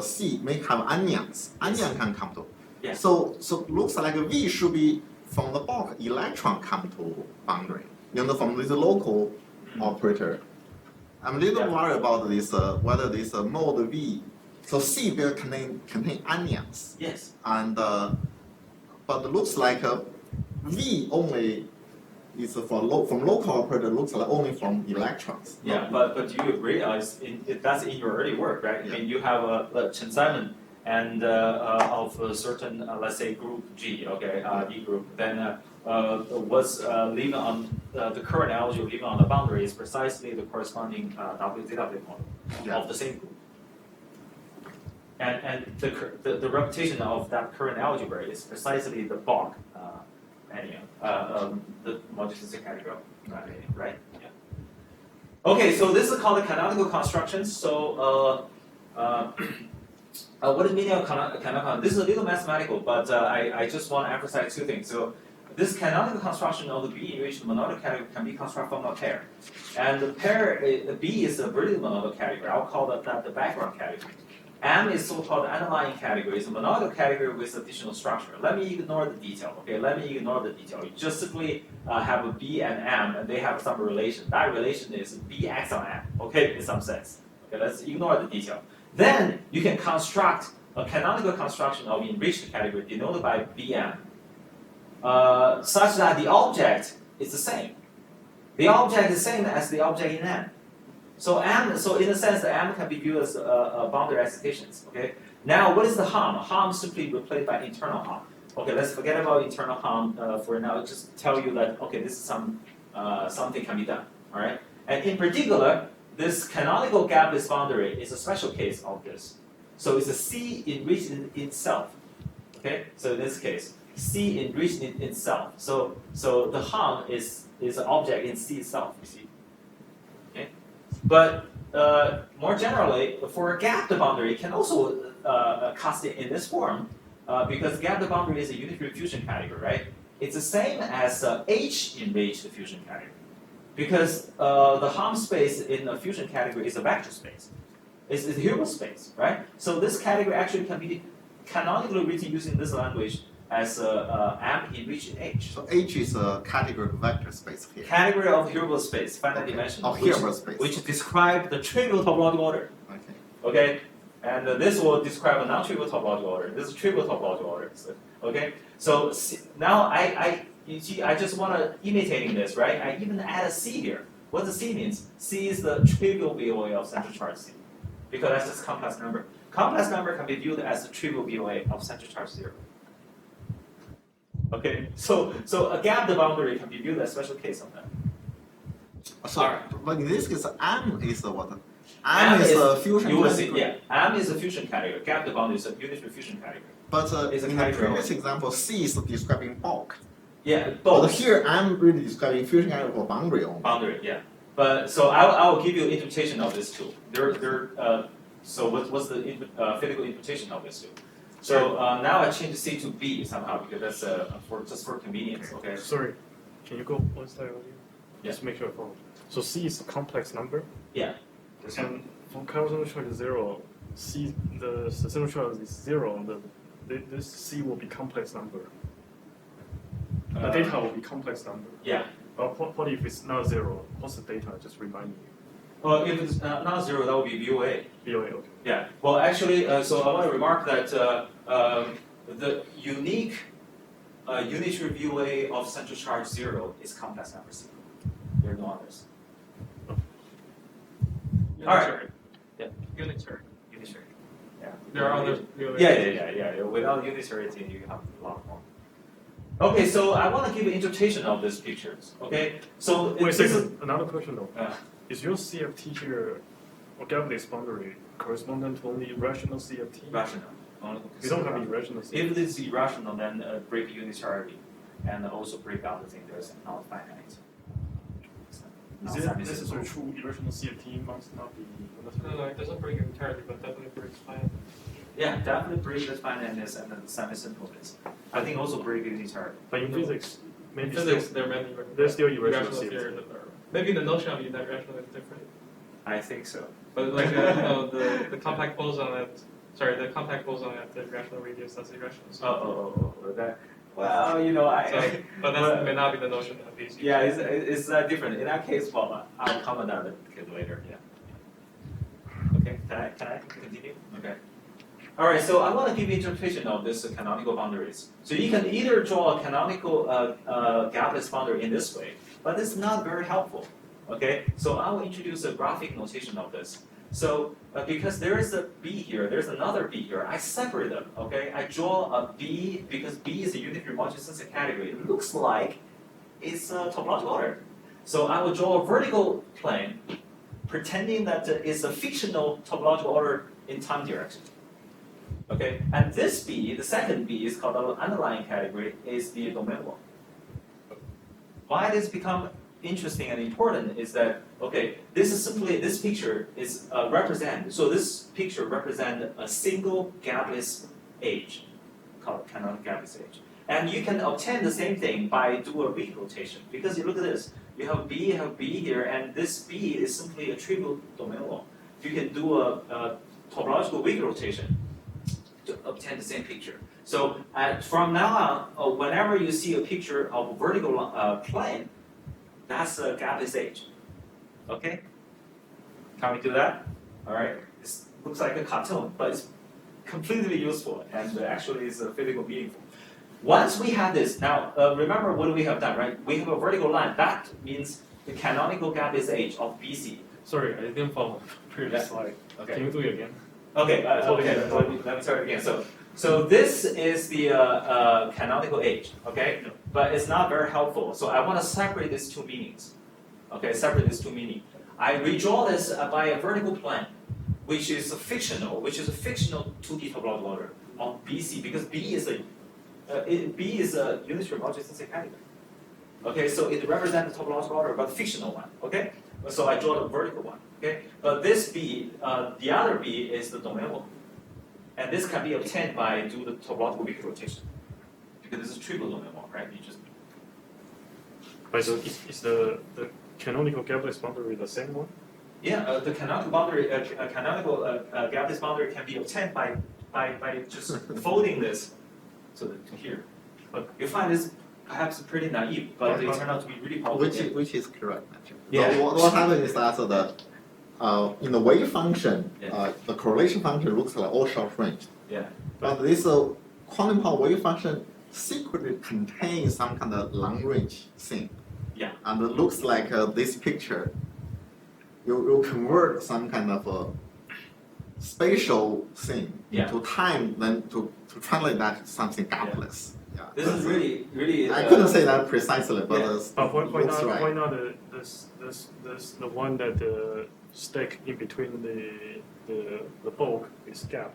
C may have anions. Anion can come to. Yeah. So looks like V should be from the bulk electron come to boundary. From this local operator. I'm a little worried about this whether this mode V. So C will contain anions. Yes. And but it looks like V only is from local operator looks like only from electrons. Yeah, but do you agree? That's in your early work, right? Yeah. I mean, you have Chen-Simon and of a certain let's say group G, okay, D group. Then what's leaving on the current algebra leaving on the boundary is precisely the corresponding WZW model of the same group. And the reputation of that current algebra is precisely the bulk the multisystem category, right? Yeah. Okay, so this is called the canonical constructions. So what is meaning of canonical? This is a little mathematical, but I just want to emphasize two things. So this canonical construction of the B enriched monodic category can be constructed from a pair, and the pair B is a Bernoulli monodic category. I'll call that the background category. M is so-called underlying category. It's a monodic category with additional structure. Let me ignore the detail, okay? Let me ignore the detail. You just simply have a B and M, and they have some relation. That relation is Bx on M, okay, in some sense. Okay, let's ignore the detail. Then you can construct a canonical construction of enriched category denoted by Bm, such that the object is the same. The object is the same as the object in M. So in a sense, the M can be viewed as boundary excitations. Okay. Now, what is the Hom? Hom simply replaced by internal Hom. Okay, let's forget about internal Hom for now. Just tell you that okay, this is something can be done. All right. And in particular, this canonical gapless boundary is a special case of this. So it's a C enriched in itself. Okay. So in this case, C enriched in itself. So the Hom is an object in C itself. You see. But more generally, for a gapped boundary, can also cast it in this form because gapped boundary is a unitary fusion category, right? It's the same as H enriched fusion category because the Hom space in a fusion category is a vector space. It's a Hilbert space, right? So this category actually can be canonically written using this language as M enriched H. So H is a category vector space here. Category of Hilbert space, finite Okay. dimensional, Of Hilbert space. which describe the trivial topological order. Okay. Okay, and this will describe a non-trivial topological order. This is trivial topological order. Okay, so now you see, I just want to imitating this, right? I even add a C here. What the C means? C is the trivial VOA of central charge C, because that's just complex number. Complex number can be viewed as the trivial VOA of central charge 0. Okay, so a gap boundary can be viewed as a special case of that. So, but in this case, M is what? M is a fusion You will see, category. yeah. M is a fusion category. Gap boundary is a unitary fusion category. But It's a in the category. previous example, C is describing bulk. Yeah, But both. here, I'm really describing fusion category for boundary only. Boundary, yeah. But so I will give you interpretation of this too. So what's the physical interpretation of this too? So now I change C to B somehow because that's just for convenience. Okay. Sorry, can you go one slide earlier? Yeah. Just make sure I follow. So C is a complex number, Yeah. This one. and for chiral central charge is 0, C the central charge is 0. This C will be complex number. The data will be complex number. Yeah. What if it's not 0? What's the data? Just remind me. Well, if it's not 0, that would be VOA. VOA, okay. Yeah. Well, actually, so I want to remark that the unique unitary VOA of central charge 0 is complex number C. There are no others. All right. Yeah. Unitary. Unitary. Yeah. There are other. Yeah. Without unitarity, you have a lot more. Okay, so I want to give an interpretation of these pictures. Okay, so Wait a this is second. Another question though. uh, Is your CFT here, or gapless boundary, correspondent to only rational CFT? rational. Only We don't have irrational CFT. If it is irrational, then break unitarity, and also break out the thing there's not finite. Is it necessary true irrational CFT must not be No, it doesn't break entirely, but definitely breaks finite. Yeah, definitely break the finiteness and the semi-simpleness. I think also break unitarity. But in physics, maybe In physics, still, there are many there's still irrational irrational CFT. theories that are maybe the notion of irrational is different. I think so. But like the compact boson the compact boson at the irrational radius, that's irrational. So, That. Well, you know, but that may not be the notion of these. Yeah, it's different. In that case, well, I'll comment on it later. Yeah. Okay. Can I continue? Okay. All right. So I want to give you interpretation of this canonical boundaries. So you can either draw a canonical gapless boundary in this way, but it's not very helpful. Okay. So I will introduce a graphic notation of this. So because there is a B here, there's another B here, I separate them, okay? I draw a B because B is a unitary multi-sensor category. It looks like it's a topological order. So I will draw a vertical plane pretending that it's a fictional topological order in time direction. Okay, and this B, the second B, is called the underlying category, is the domain one. Why this become interesting and important is that, okay, this picture is so this picture represents a single gapless edge, called canonical gapless edge. And you can obtain the same thing by do a weak rotation, because you look at this, you have B here, and this B is simply a trivial domain law. You can do a topological weak rotation to obtain the same picture. So from now on, whenever you see a picture of a vertical plane, that's a gapless edge. Okay? Can we do that? All right. This looks like a cartoon, but it's completely useful and actually is physical meaningful. Once we have this, now remember what we have done, right? We have a vertical line. That means the canonical gapless edge of BC. Sorry, I didn't follow the previous slide. Okay. Can you do it again? Okay. Let me start again. So this is the canonical edge, okay? But it's not very helpful. So I want to separate these two meanings. Okay, separate these two meanings. I redraw this by a vertical plane, which is a fictional 2D topological order of BC, because B is a unitary multi-sensor category. Okay, so it represents the topological order, but fictional one. Okay, so I draw the vertical one. Okay, but this B, the other B is the domain one. And this can be obtained by do the topological weak rotation, because this is triple domain one, right? You just Right, so is the canonical gapless boundary the same one? yeah, the canonical boundary, gapless boundary can be obtained by just folding this to here. You find this perhaps pretty naive, but they turn out to be really powerful. Which is correct actually. Yeah. So what happens is that in the wave function, Yeah. the correlation function looks like all short range. Yeah. But this quantum Hall wave function secretly contains some kind of long range thing. Yeah. And it looks like this picture. You convert some kind of a spatial thing Yeah. into time, then to translate that to something gapless. Yeah. This is really. I couldn't say that precisely, but Yeah. it But why looks not? right. Why not the one that stick in between the bulk is gap?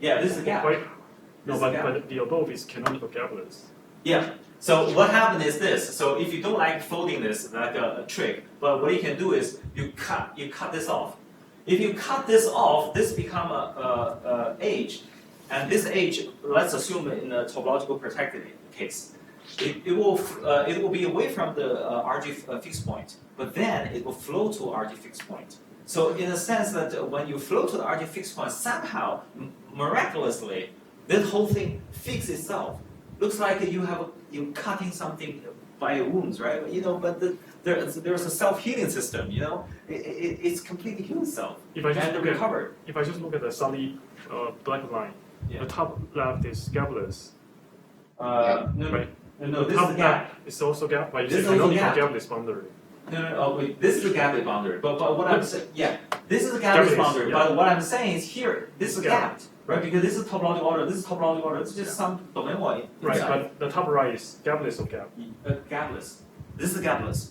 Yeah, this is a gap. Why? This No, is a gap. but the above is canonical gapless. Yeah. So what happened is this. So if you don't like folding this like a trick, but what you can do is you cut this off. If you cut this off, this become a edge, and this edge, let's assume in a topological protected case, it will be away from the RG fixed point, but then it will flow to RG fixed point. So in a sense that when you flow to the RG fixed point, somehow miraculously, this whole thing fixes itself. Looks like you're cutting something by your wounds, right? But there's a self-healing system. It's completely healed itself If I just and look at recovered. if I just look at the solid black line, Yeah. the top left is gapless, No, right? no, The this is top a gap. left is also gap, but This it's is also canonical gap. gapless boundary. No, oh, wait, this is a gapless boundary. But what I'm saying, yeah, this is a gapless Gapless, boundary. yeah. But what I'm saying is here, this is Yeah. gapped, right? Because this is topological order. This is topological order. It's just some domain one. Right, but the top right is gapless of gap. Gapless. This is gapless.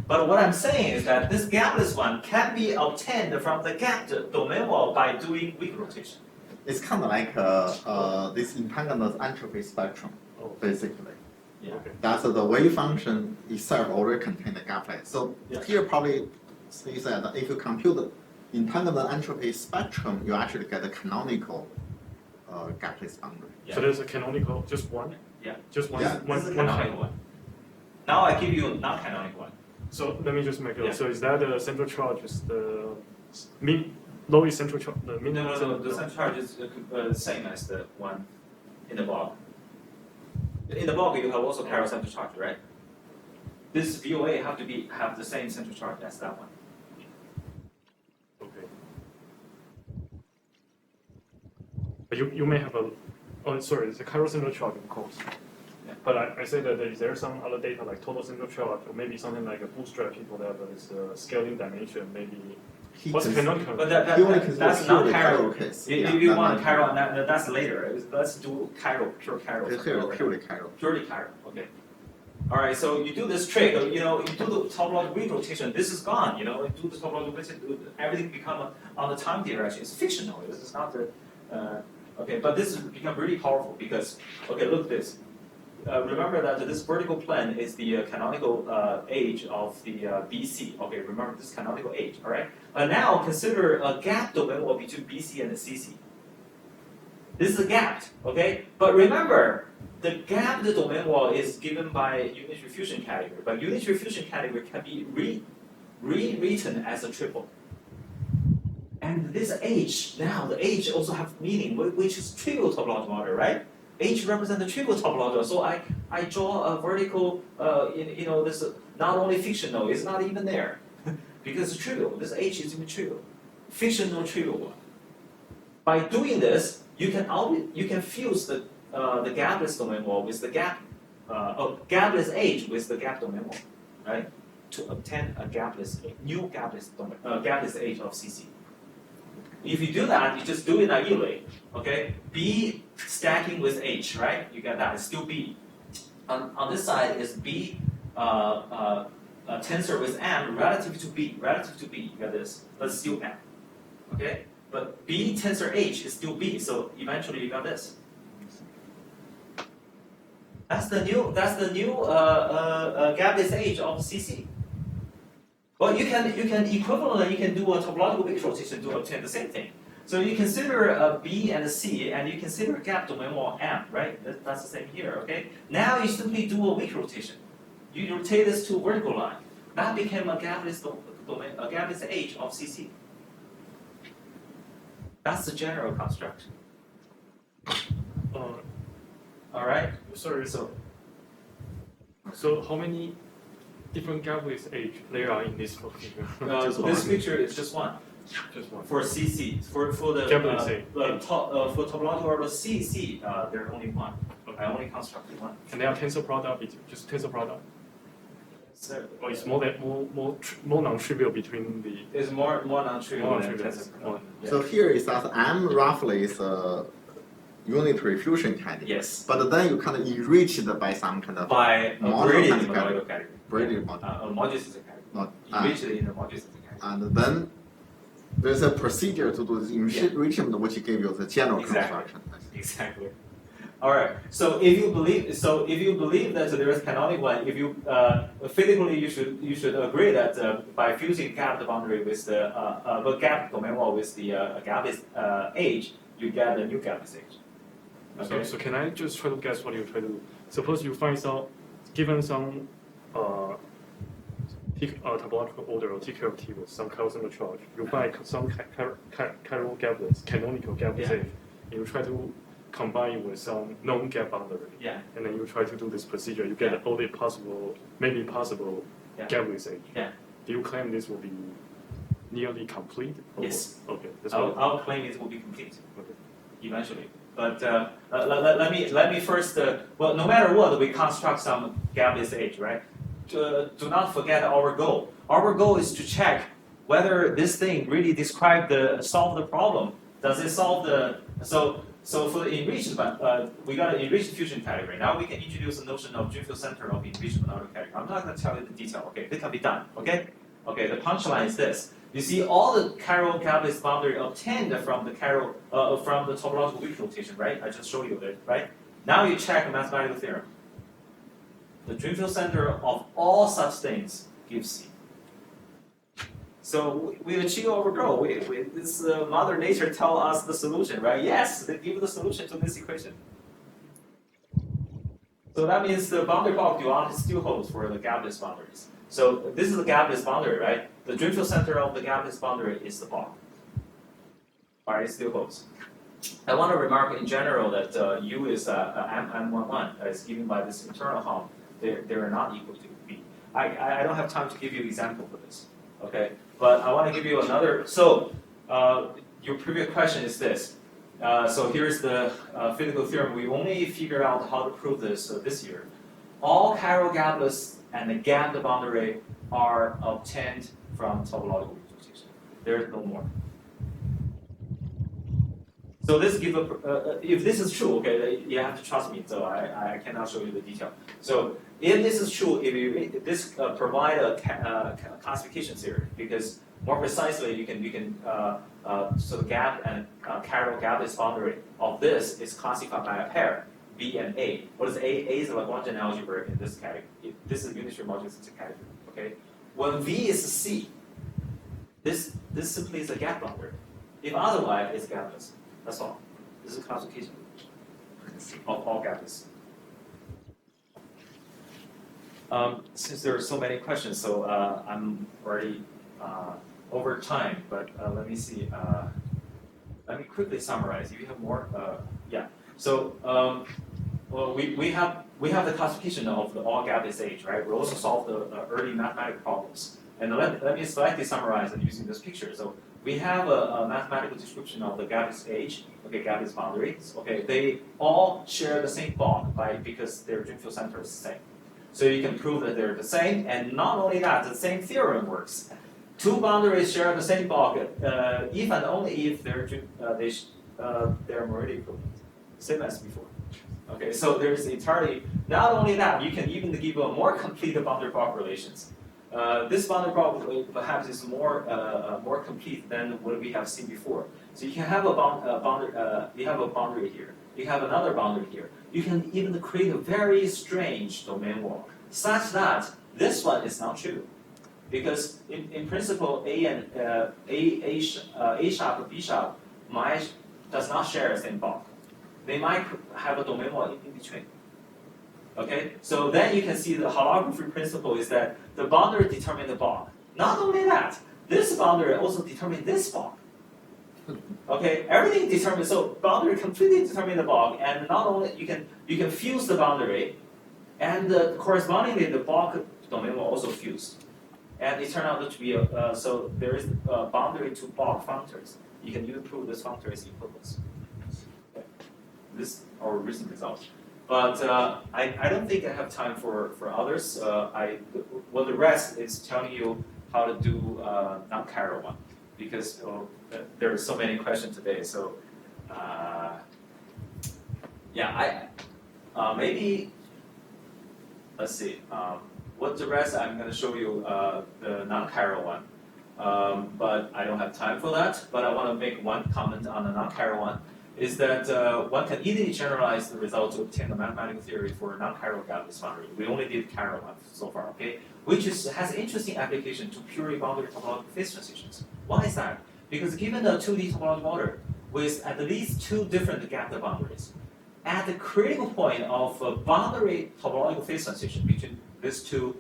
But what I'm saying is that this gapless one can be obtained from the gapped domain wall by doing weak rotation. It's kind of like this entanglement entropy spectrum, Oh, basically. Yeah. okay. That's the wave function itself already contains the gaplet. So Yeah. here probably say that if you compute the entanglement entropy spectrum, you actually get a canonical gapless boundary. Yeah. So there's a canonical, just one? Yeah. Just one, Yeah. one, This is a one canonical one. Now I give you a non-canonical one. So let me just make it. Yeah. So is that the central charge is the lowest central charge, the No, minimum no, central no. The central charge is the same as the one in the block. In the block, you have also parallel central charge, right? This VOA have the same central charge as that one. Okay. But you may have a, oh sorry, it's a chiral central charge of course. Yeah. But I say that is there some other data like total central charge or maybe something like a bootstrap people that is scaling dimension maybe. He What's cons- canonical? But he only that's considers not purely chiral. chiral case. If Yeah, you that want might- chiral, that's later. Let's do chiral, pure chiral. It's purely chiral. Purely chiral. Okay. All right. So you do this trick. You do the topological rotation. This is gone. You do the topological rotation. Everything become on the time direction. It's fictional. This is not the. Okay, but this has become really powerful because look at this. Remember that this vertical plane is the canonical edge of the BC. Okay, remember this canonical edge. All right. Now consider a gap domain wall between BC and the CC. This is a gap. Okay, but remember the gapped domain wall is given by unitary fusion category, but unitary fusion category can be rewritten as a triple. And this H, now the H also have meaning, which is trivial topological order, right? H represents the trivial topological. So I draw a vertical, this not only fictional, it's not even there. Because it's trivial. This H is even trivial. Fictional trivial one. By doing this, you can fuse the gapless domain wall with the gapless H with the gap domain wall, right? To obtain a new gapless H of CC. If you do that, you just do it naively, okay? B stacking with H, right? You get that, it's still B. On this side is B tensor with M relative to B, you get this, but it's still M, okay? But B tensor H is still B, so eventually you got this. That's the new gapless H of CC. Well, you can equivalently you can do a topological weak rotation to obtain the same thing. So you consider B and C, and you consider gap domain wall M, right? That's the same here, okay? Now you simply do a weak rotation. You rotate this to vertical line. That became a gapless domain, a gapless H of CC. That's the general construct. All right. Sorry, So So how many different gapless edge there are in this picture? This picture is just one. Just one. For CC, for the Gapless edge. for topological orbital CC, there are only one. I only constructed one. And they are tensor product, it's just tensor product. So, Or it's more non-trivial between the. it's more non-trivial More than non-trivial. tensor More- product. Yeah. So here is that M roughly is a unitary fusion category. Yes. But then you kind of enrich it by some kind of By Modular grading the category. modular category. braided model. Module system category. Not, Enriched in the module system category. and then there's a procedure to do this enrichment, which give you the general Exactly. construction. Exactly. All right. So if you believe that there is canonical one, if you physically you should agree that by fusing gap boundary with the gap domain wall with the gapless edge, you get a new gapless edge. Okay. So can I just try to guess what you try to do? Suppose you find some, given some topological order or TK of T with some Carlson charge, you find some chiral gapless, canonical gapless Yeah. edge, and you try to combine it with some non-gap boundary, Yeah. and then you try to do this procedure. You get all the maybe possible Yeah. gapless edge. Yeah. Do you claim this will be nearly complete? Or- Yes. Okay. That's what. I'll claim it will be complete Okay. eventually. But let me first. Well, no matter what, we construct some gapless edge, right? Do not forget our goal. Our goal is to check whether this thing really solve the problem. Does it solve the so for the enriched, we got an enriched fusion category. Now we can introduce the notion of Drinfeld center of enriched modular category. I'm not going to tell you the detail. Okay, this can be done. Okay. Okay. The punchline is this. You see all the chiral gapless boundary obtained from the from the topological weak notation, right? I just showed you that, right? Now you check the mathematical theorem. The Drinfeld center of all such things gives C. So we achieve our goal. This Mother Nature tell us the solution, right? Yes, they give the solution to this equation. So that means the boundary bulk duality still holds for the gapless boundaries. So this is the gapless boundary, right? The Drinfeld center of the gapless boundary is the bulk. All right, it still holds. I want to remark in general that U is M11 as given by this internal hump. They are not equal to B. I don't have time to give you an example for this. Okay, but I want to give you another. So your previous question is this. So here's the physical theorem. We only figured out how to prove this this year. All chiral gapless and the gap boundary are obtained from topological representation. There is no more. So this give if this is true, okay, you have to trust me. So I cannot show you the detail. So if this is true, if this provide a classification theory, because more precisely you can so the gap and chiral gapless boundary of this is classified by a pair B and A. What is A? A is a Lagrangian algebra in this category. This is unitary modular system category. Okay. When V is C, this simply is a gap boundary. If otherwise, it's gapless. That's all. This is classification of all gapless. Since there are so many questions, so I'm already over time. But let me see. Let me quickly summarize. If you have more, yeah. So well, we have the classification of the all gapless age, right? We also solve the early mathematical problems. And let me slightly summarize it using this picture. So we have a mathematical description of the gapless age, okay, gapless boundaries. Okay, they all share the same bulk because their Drinfeld center is the same. So you can prove that they're the same, and not only that, the same theorem works. Two boundaries share the same bulk if and only if they're Moretti equivalent, same as before. Okay, so there's entirely not only that, you can even give a more complete boundary bulk relations. This boundary bulk perhaps is more complete than what we have seen before. So you can have a boundary. You have a boundary here. You have another boundary here. You can even create a very strange domain wall, such that this one is not true, because in principle A and A sharp and B sharp does not share the same bulk. They might have a domain wall in between. Okay, so then you can see the holography principle is that the boundary determines the bulk. Not only that, this boundary also determines this bulk. Okay, everything determines, so boundary completely determines the bulk, and not only you can fuse the boundary, And correspondingly, the bulk domain will also fuse. And it turned out to be so there is a boundary to bulk functors. You can even prove this functor is equivalence. Okay. This are our recent results. But I don't think I have time for others. Well, the rest is telling you how to do non-chiral one, because there are so many questions today. So yeah, maybe let's see. What the rest I'm going to show you the non-chiral one, but I don't have time for that. But I want to make one comment on the non-chiral one. Is that one can easily generalize the result to obtain a mathematical theory for non-chiral gapless boundary. We only did chiral one so far, okay? Which has interesting application to purely boundary topological phase transitions. Why is that? Because given the 2D topological order with at least two different gapless boundaries, at the critical point of a boundary topological phase transition between these two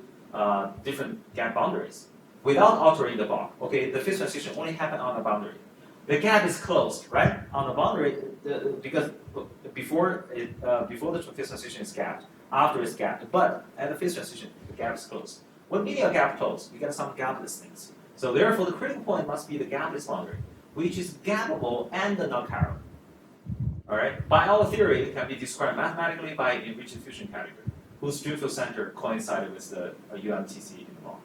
different gap boundaries, without altering the bulk, okay, the phase transition only happens on the boundary. The gap is closed, right? On the boundary, because before the phase transition is gapped, after it's gapped, but at the phase transition, the gap is closed. When meaning a gap closed, you get some gapless things. So therefore, the critical point must be the gapless boundary, which is gappable and non-chiral. All right. By our theory, it can be described mathematically by enriched diffusion category, whose Drinfeld center coincided with the UMTC in the bulk.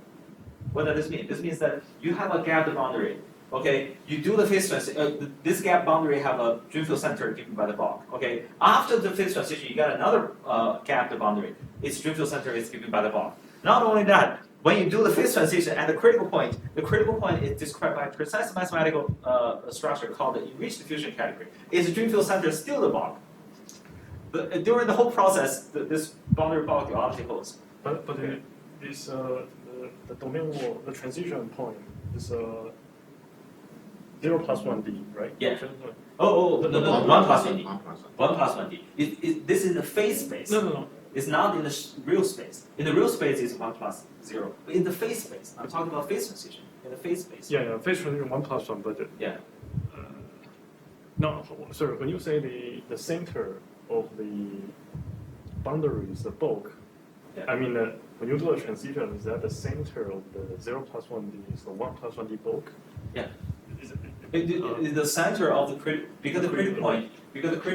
What does this mean? This means that you have a gapped boundary. Okay, you do the phase transition. This gap boundary have a Drinfeld center given by the bulk. Okay, after the phase transition, you got another gapped boundary. Its Drinfeld center is given by the bulk. Not only that, when you do the phase transition at the critical point is described by a precise mathematical structure called the enriched diffusion category. Its Drinfeld center is still the bulk. During the whole process, this boundary bulk duality holds. But this the domain wall, the transition point is 0+1D, right? Yeah. No, 1+1D. 1+1D. This is the phase space. No. It's not in the real space. In the real space, it's 1+0. But in the phase space, I'm talking about phase transition. In the phase space. Yeah, phase transition 1+1, but yeah. No, sorry. When you say the center of the boundary is the bulk, Yeah. I mean when you do a transition, is that the center of the 0+1D is the 1+1D bulk? Yeah. Is it, It's the center of the critical, because the critical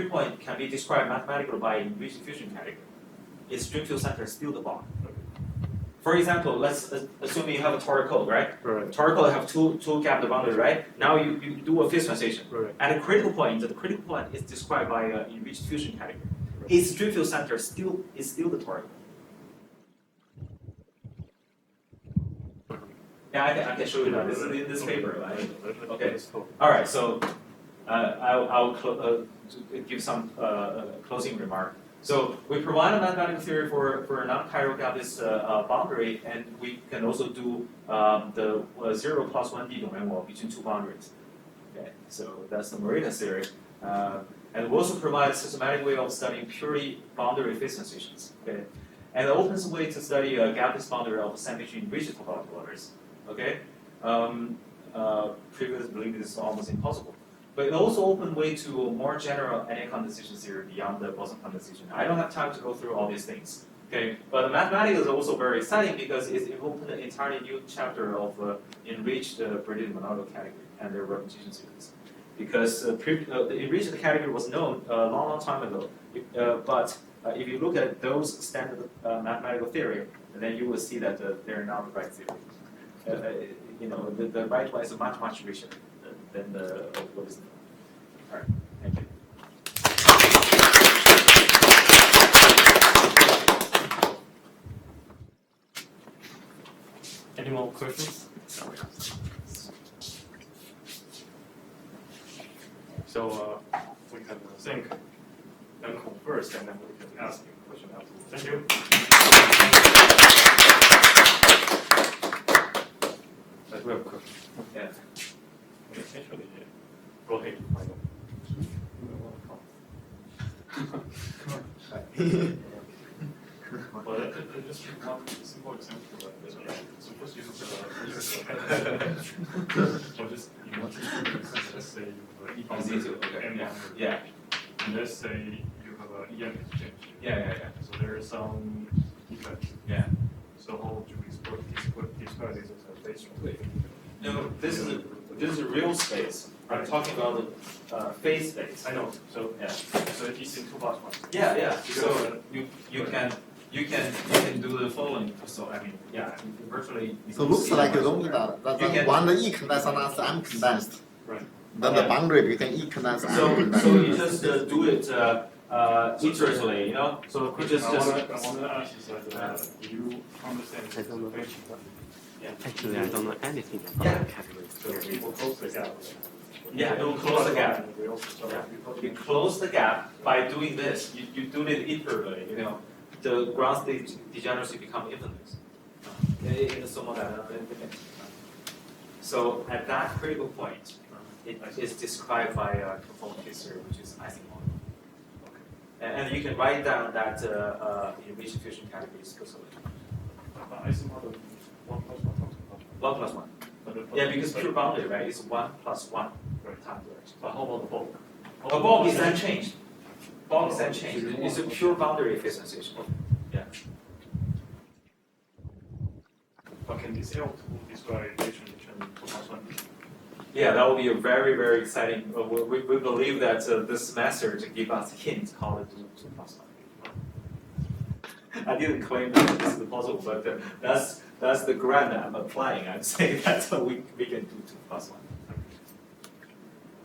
point can be described mathematically by enriched diffusion category. Its Drinfeld center is still the bulk. For example, let's assume you have a toric code, right? Right. Toric code have two gap boundaries, right? Now you do a phase transition. Right. At the critical point is described by enriched diffusion category. Right. Its Drinfeld center is still the toric. Yeah, I can show you that. This is in this paper, right? Okay. All right. So I'll give some closing remark. So we provide a mathematical theory for a non-chiral gapless boundary, and we can also do the 0+1D domain wall between two boundaries. Okay. So that's the Morita theory. And we also provide a systematic way of studying purely boundary phase transitions. Okay. And it opens a way to study a gapless boundary of sandwich enriched topological orders. Okay, previously believed this is almost impossible. But it also opened way to a more general anti-condensation theory beyond the boson condensation. I don't have time to go through all these things. Okay, but the mathematics is also very exciting because it opened an entirely new chapter of enriched British monodic category and their repetition series. Because the enriched category was known a long time ago, but if you look at those standard mathematical theory, then you will see that they're not the right theory. The right one is much richer than the what is. All right, thank you. Any more questions? So we can thank Liang Kong first, and then we can ask him a question afterwards. Thank you. I do have a question. Yeah. Actually, go ahead. Well, just one simple example. So first you or just let's say you have Okay. Yeah. And let's say you have an EM exchange. Yeah. So there is some defects. Yeah. So how would you describe this as a phase transition? No, this is real space. I'm talking about the phase space. I know. So Yeah. so it's in 2+1. Yeah. So you can do the following. So I mean, yeah, virtually. So looks like you don't need that. You can- One the E condensed and that's M condensed. Right. Then the boundary between E condensed and M condensed. So you just do it iteratively, you know. So the question I want to ask is that do you understand I don't know. phase Actually, I don't know anything about Yeah. categories So theory. it will close the gap. Yeah, it will close the gap. We also saw that You close the gap by doing this. You do it iteratively, you know. The ground state degeneracy become infinite. In the thermodynamic. So at that critical point, it is described by a conformity theory, which is icing model. And you can write down that enriched fusion category explicitly. I see model 1+1. 1+1. Yeah, because pure boundary, right, is 1+1 times the But how about the bulk? A bulk is unchanged. Bulk is unchanged. It's a pure boundary phase transition. Yeah. But can this help to describe phase transition 2+1? Yeah, that will be a very, very exciting. We believe that this method gives us hints how to do 2+1. I didn't claim that this is possible, but that's the grant I'm applying. I'm saying that we can do 2+1.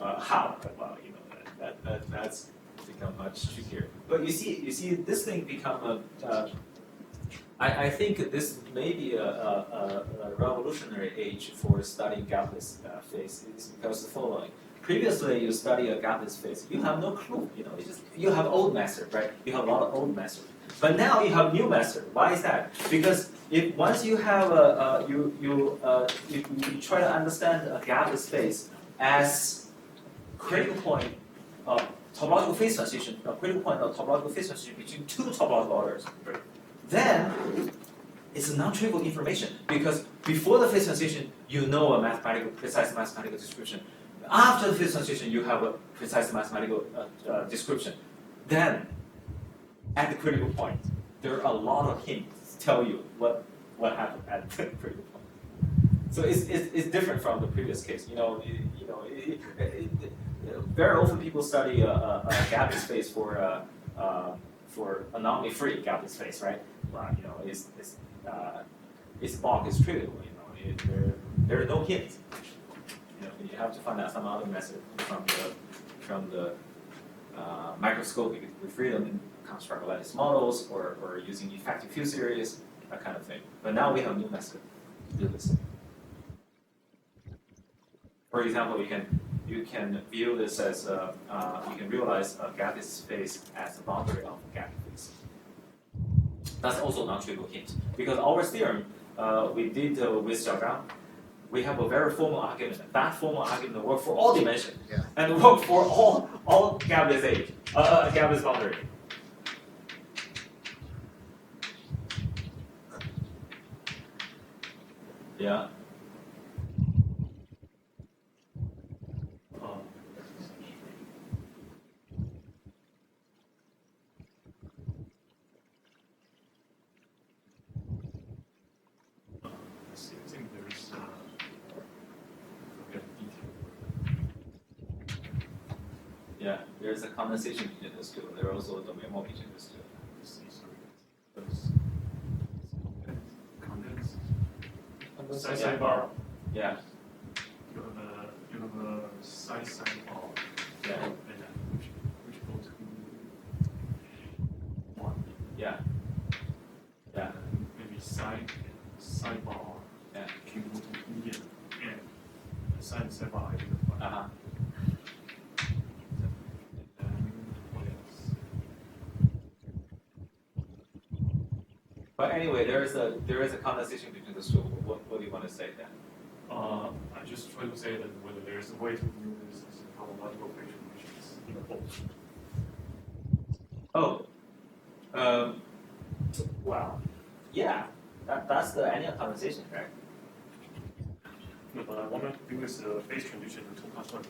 How? Well, you know that's become much trickier. But you see, this thing become a. I think this may be a revolutionary age for studying gapless phase. It's because the following. Previously, you study a gapless phase, you have no clue. You know, you have old method, right? You have a lot of old method. But now you have new method. Why is that? Because if once you have you try to understand a gapless phase as critical point of topological phase transition, a critical point of topological phase transition between two topological orders, then it's a non-trivial information because before the phase transition, you know a precise mathematical description. After the phase transition, you have a precise mathematical description. Then, at the critical point, there are a lot of hints to tell you what happened at the critical point. So it's different from the previous case. Very often people study a gapless phase for anomaly-free gapless phase, right? Its bulk is trivial. There are no hints. You have to find out some other method from the microscopic with freedom in construct lattice models or using effective field series, that kind of thing. But now we have a new method to do this. For example, you can view this as you can realize a gapless phase as the boundary of a gapless phase. That's also non-trivial hint because our theorem we did with Xiaozhang. We have a very formal argument. That formal argument works for all dimensions and works for all gapless age, gapless boundary. Yeah. I think there is Yeah, there's a condensation between those two. There are also a domain mode between those two. Side bar. Yeah, You have a side bar. yeah, And then which go to 1. yeah, yeah, Maybe sidebar. yeah. Can go to median and the sidebar identify. Uh-huh. And what else? But anyway, there is a condensation between those two. What do you want to say then? I just try to say that whether there is a way to view this as a topological equation which is in a both. Oh, well, yeah, that's the annual condensation, right? No, but I want to view this phase transition to 2+1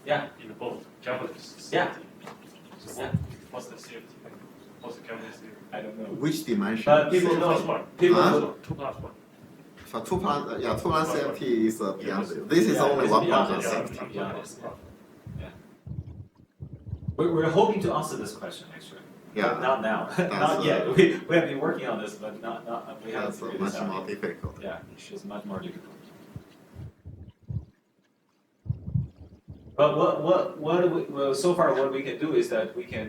Yeah. in the both gapless. Yeah. So Yeah. what's the CFT? What's the gapless theory? I don't know. Which dimension? But people Two plus know. one. People Huh? know. 2+1. For 2+, CFT is beyond it. This is Yeah, only it's one beyond point it, yeah. CFT. Yeah, it's- We're hoping to answer this question actually. Yeah. But not now. Not yet. We have been working on this, but not we haven't That's figured much this out more yet. difficult. Yeah, it's much more difficult. But what do we, well, so far what we can do is that we can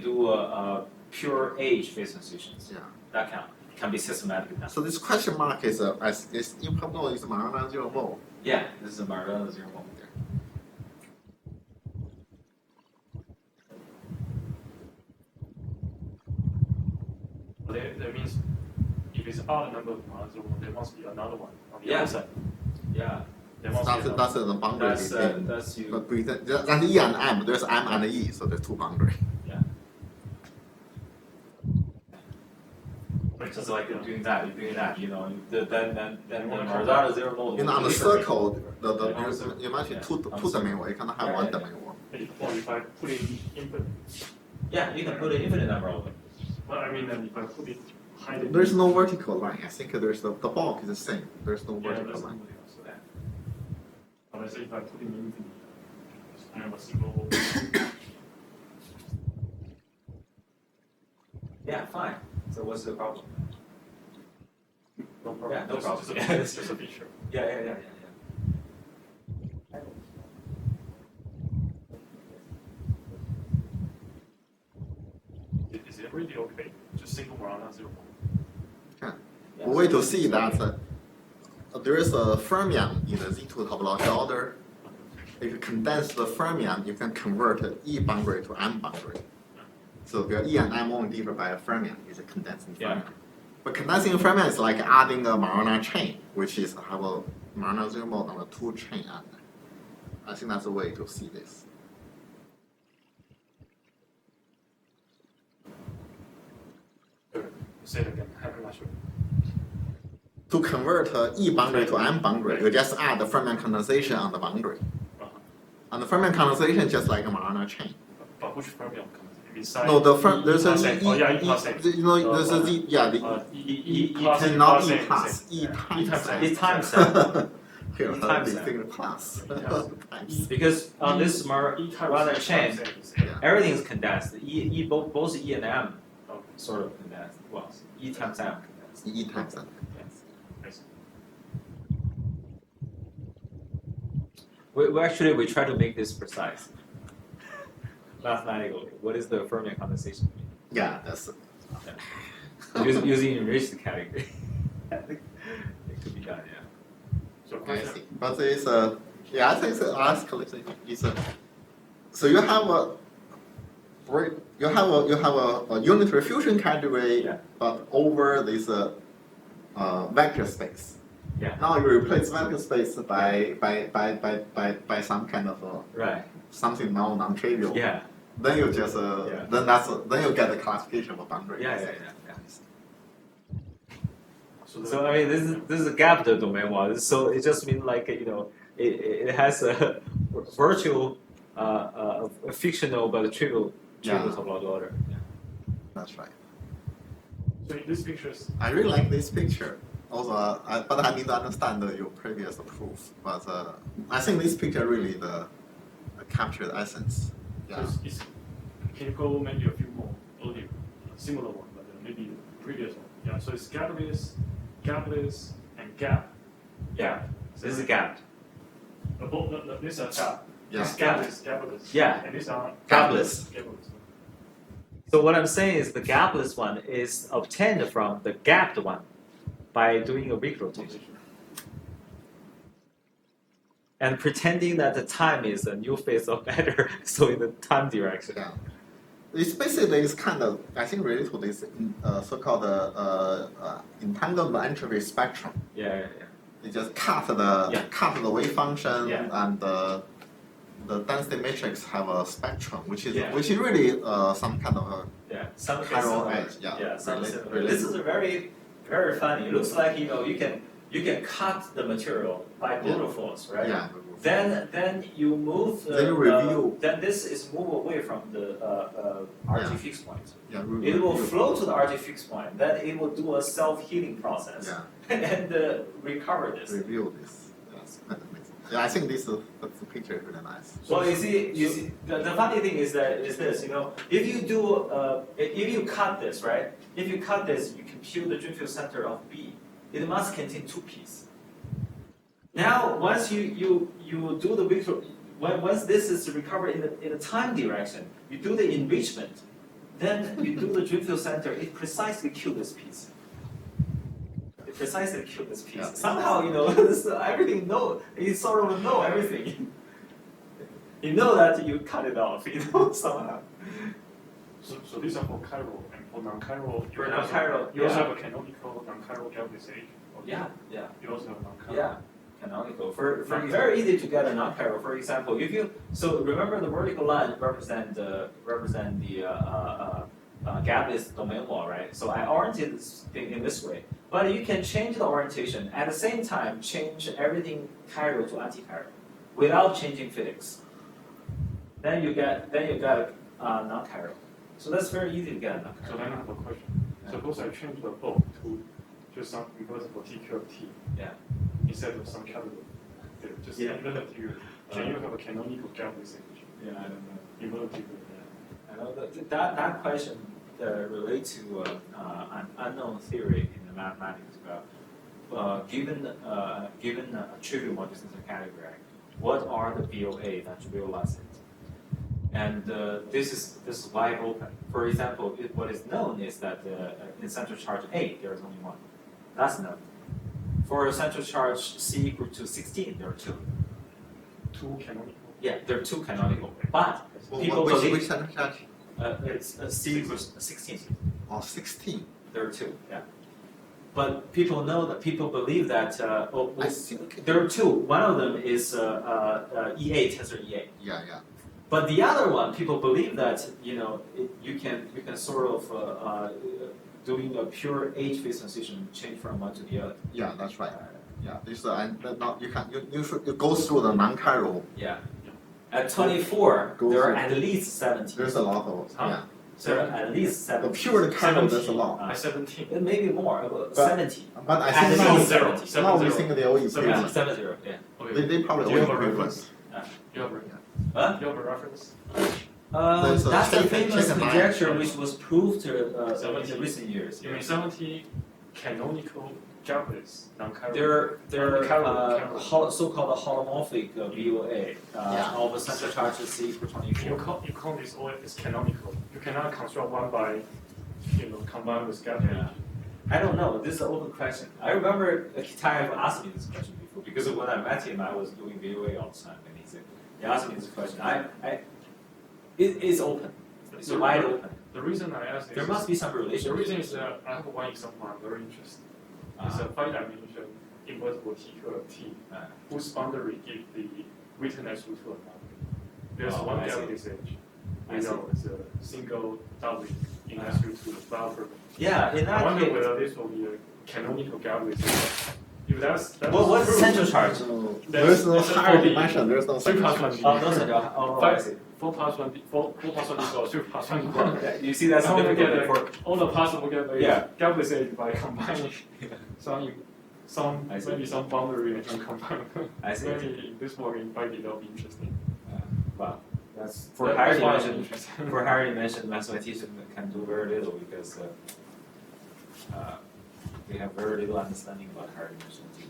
do a pure age phase transitions. Yeah. That can be systematic now. So this question mark is you probably know is Marana zero mode. Yeah, this is a Marana zero moment there. That means if it's odd number of Marana zero, there must be another one on the Yeah. other side. Yeah, There must be another. That's the boundary between. that's you. But that's E and M. There's M and E, so there's two boundary. Yeah. Just like you're doing that, you know, then the Marana zero mode. You know, on the circle, you imagine Yeah. two dimension. You cannot have one dimension. Or if I put in infinite. Yeah, you can put an infinite number of them. Well, I mean, then if I put it higher. There's no vertical line. I think there's the bulk is the same. There's no Yeah, vertical that's line. somebody else. But let's say if I put in infinite, I have a single. Yeah, fine. So what's the problem? No problem. Yeah, no Just- problem. Just a, Yeah. it's just a feature. Yeah. Is it really okay? Just single Marana zero. A way to see that there is a fermion in the Z2 topological order. If you condense the fermion, you can convert E boundary to M boundary. So the E and M only differ by a fermion, is a condensing fermion. Yeah. But condensing fermion is like adding a Marana chain, which is have a Marana zero mode on a two chain end. I think that's a way to see this. Say it again. I'm not sure. To convert E boundary to M boundary, you just add the fermion condensation on the boundary. And the fermion condensation is just like a Marana chain. But which fermion comes inside? No, there's a E. Oh yeah, E plus M. you know, there's a Z, yeah, the E plus plus not M E is plus, the E same. times M. It times that. Here, E times this M. thing plus. Times. Because on this E times Marana M chain, times M is the same. everything is condensed. Both E and M Okay. sort of condensed. Well, E times M condensed. E times M. Yes. I see. We actually we try to make this precise. Mathematically, what is the fermion condensation? Yeah, that's Using enriched category. It could be done, yeah. So I question. see. But it's yeah, I think it's classical. It's so you have a unitary fusion category, Yeah. but over this vector space. Yeah. Now you replace vector space by some kind of Right. something non-trivial. Yeah. Then you just Yeah. then you get the classification of a boundary. Yeah. So, So I mean, this is a gap domain one. So it just means like it has a virtual, a fictional but trivial Yeah. topological order. Yeah. That's right. so in these pictures, I really like this picture. Also, but I need to understand your previous proof. But I think this picture really capture the essence. so Yeah. it's, can you go maybe a few more earlier, similar one, but maybe the previous one. Yeah. So it's gapless, and gap. Yeah. This is a gap. These are gap. Yeah. It's gapless. Yeah. And these are Gapless. Gapless. So what I'm saying is the gapless one is obtained from the gapped one by doing a weak rotation. And pretending that the time is a new phase of matter, so in the time direction. Yeah. It's basically kind of I think related to this so-called entanglement entropy spectrum. Yeah. You just cut the wave function Yeah. and the density matrix have a spectrum, which is Yeah. really some kind of a Yeah. Some chiral edge. Yeah. some related- similar. This is very, very funny. It looks like you can you can cut the material by brutal force, right? Yeah. Then you move. Then you review. Then this is move away from the RT Yeah. fixed point. Yeah. It will review. flow to the RT fixed point. Then it will do a self-healing process Yeah. and recover this. Review this. Yes. That makes sense. Yeah, I think this the picture is really nice. Well, you see, the funny thing is this, you know, if you do, if you cut this, right? If you cut this, you compute the Drinfeld center of B. It must contain two p's. Now, once you do the vector, once this is recovered in the time direction, you do the enrichment, then you do the Drinfeld center. It precisely kills this piece. It precisely kills this piece. Yeah. Somehow, you know, this, everything know. You sort of know everything. You know that you cut it off. You know somehow. So these are for chiral, and for non-chiral, For non-chiral, you also yeah. have a canonical non-chiral gapless age. Yeah, yeah. You also have non-chiral. Yeah, canonical. For very easy to get a non-chiral. For example, if you remember the vertical line represent the gapless domain wall, right? So I oriented this thing in this way, but you can change the orientation at the same time, change everything chiral to anti-chiral without changing physics. Then you get non-chiral. So that's very easy to get a So non-chiral. then I have a question. Yeah. Suppose I change the bulk to just some reversible TQ of T Yeah. instead of some capital. Just Yeah. relative to you. Can you have a canonical gapless age? Yeah, I don't know. In relative to I know that question relates to an unknown theory in the mathematics about given a trivial multi-sensor category, what are the BOA that realize it? And this is wide open. For example, what is known is that in central charge A there is only one. That's known. For a central charge C equal to 16, there are two. two canonical. Yeah, there are two canonical. But people Which believe center charge? it's C equals 16. Oh, 16. There are two, yeah. But people believe that I think. there are two. One of them is EA, tensor EA. Yeah, yeah. But the other one, people believe that you can sort of doing a pure H-phase transition change from one to the other. Yeah, that's right. Yeah, this and not you should go through the non-chiral. Yeah. At 24, Go there are through. at least 17. There's a lot of yeah. So there are at least The 17. pure chiral there's a lot. At 17. Maybe more, about 70. But I At think now, least zero. now we 70. think they all Yeah, equivalent. 70, yeah. Okay. They probably Do you all have a equivalent. reference? Yeah. You have a, Huh? you have a reference? There's a That's a check- famous check and conjecture balance. which was proved in 70. the recent years. You mean 70 canonical gapless non-chiral? They're Chiral. so-called holomorphic BOA Yeah. of a central charge C equal 24. You call this all is canonical. You cannot construct one by, combine with gapless. Yeah. I don't know. This is an open question. I remember Kitai asked me this question before because when I met him, I was doing BOA all the time, and he asked me this question. It's open. It's wide open. The reason I ask There is must be some the relation. reason is that I have one example I'm very interested. It's a 5-dimensional invertible TQ of T whose boundary give the written as root to a number. There's Oh, one I see. gapless edge. I see. It's a single W in S root to the buffer. Yeah, in I that wonder case. whether this will be a canonical gapless edge. If that's What's true, central charge? So there's no That's higher 40. dimension. There's no 3 plus central 1 Oh, no central. Oh, I see. 4 plus 1 4 plus 1 equals 3 plus 1 equals. Yeah, you see that's I want to get difficult for all the possible gapless Yeah. gapless edge by combining some I see. maybe some boundary and some combine. I see. Maybe in this work in 5D that'll be interesting. Wow. That's That- for higher that's why I'm dimension. interested. For higher dimension, mathematicians can do very little because we have very little understanding about higher dimension T.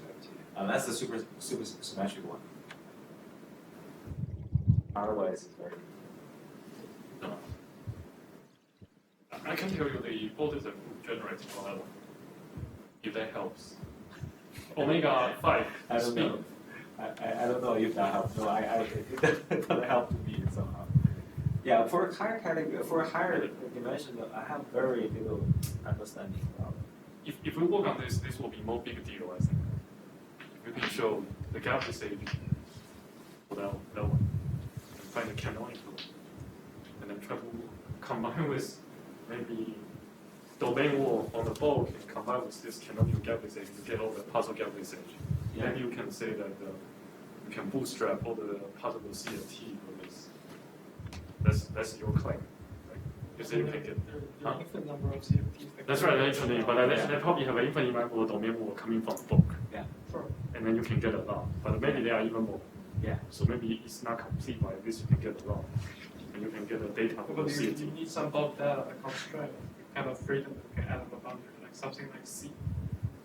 That's the super symmetric one. Otherwise, it's very. I can tell you the voltage that generated for that one. If that helps. Omega 5 I don't speed. know. I don't know if that helps. No, it doesn't help me somehow. Yeah, for higher category, for higher dimension, I have very little understanding about it. If we work on this will be more big deal, I think. We can show the gapless stage for that one. And find the canonical. And then try to combine with maybe domain wall on the bulk and combine with this canonical gapless edge, you get all the possible gapless edge. Yeah. Then you can say that you can bootstrap all the possible C and T for this. That's your claim. Right? You say you can get. There are infinite number of CFTs. That's right, actually, but they probably have an infinite number of domain wall coming from the bulk. Yeah. Sure. And then you can get a lot. But maybe there are even more. Yeah. So maybe it's not complete, but at least you can get a lot. And you can get the data from the Because you CFT. need some bulk data that constraint kind of freedom that you can add on the boundary, like something like C.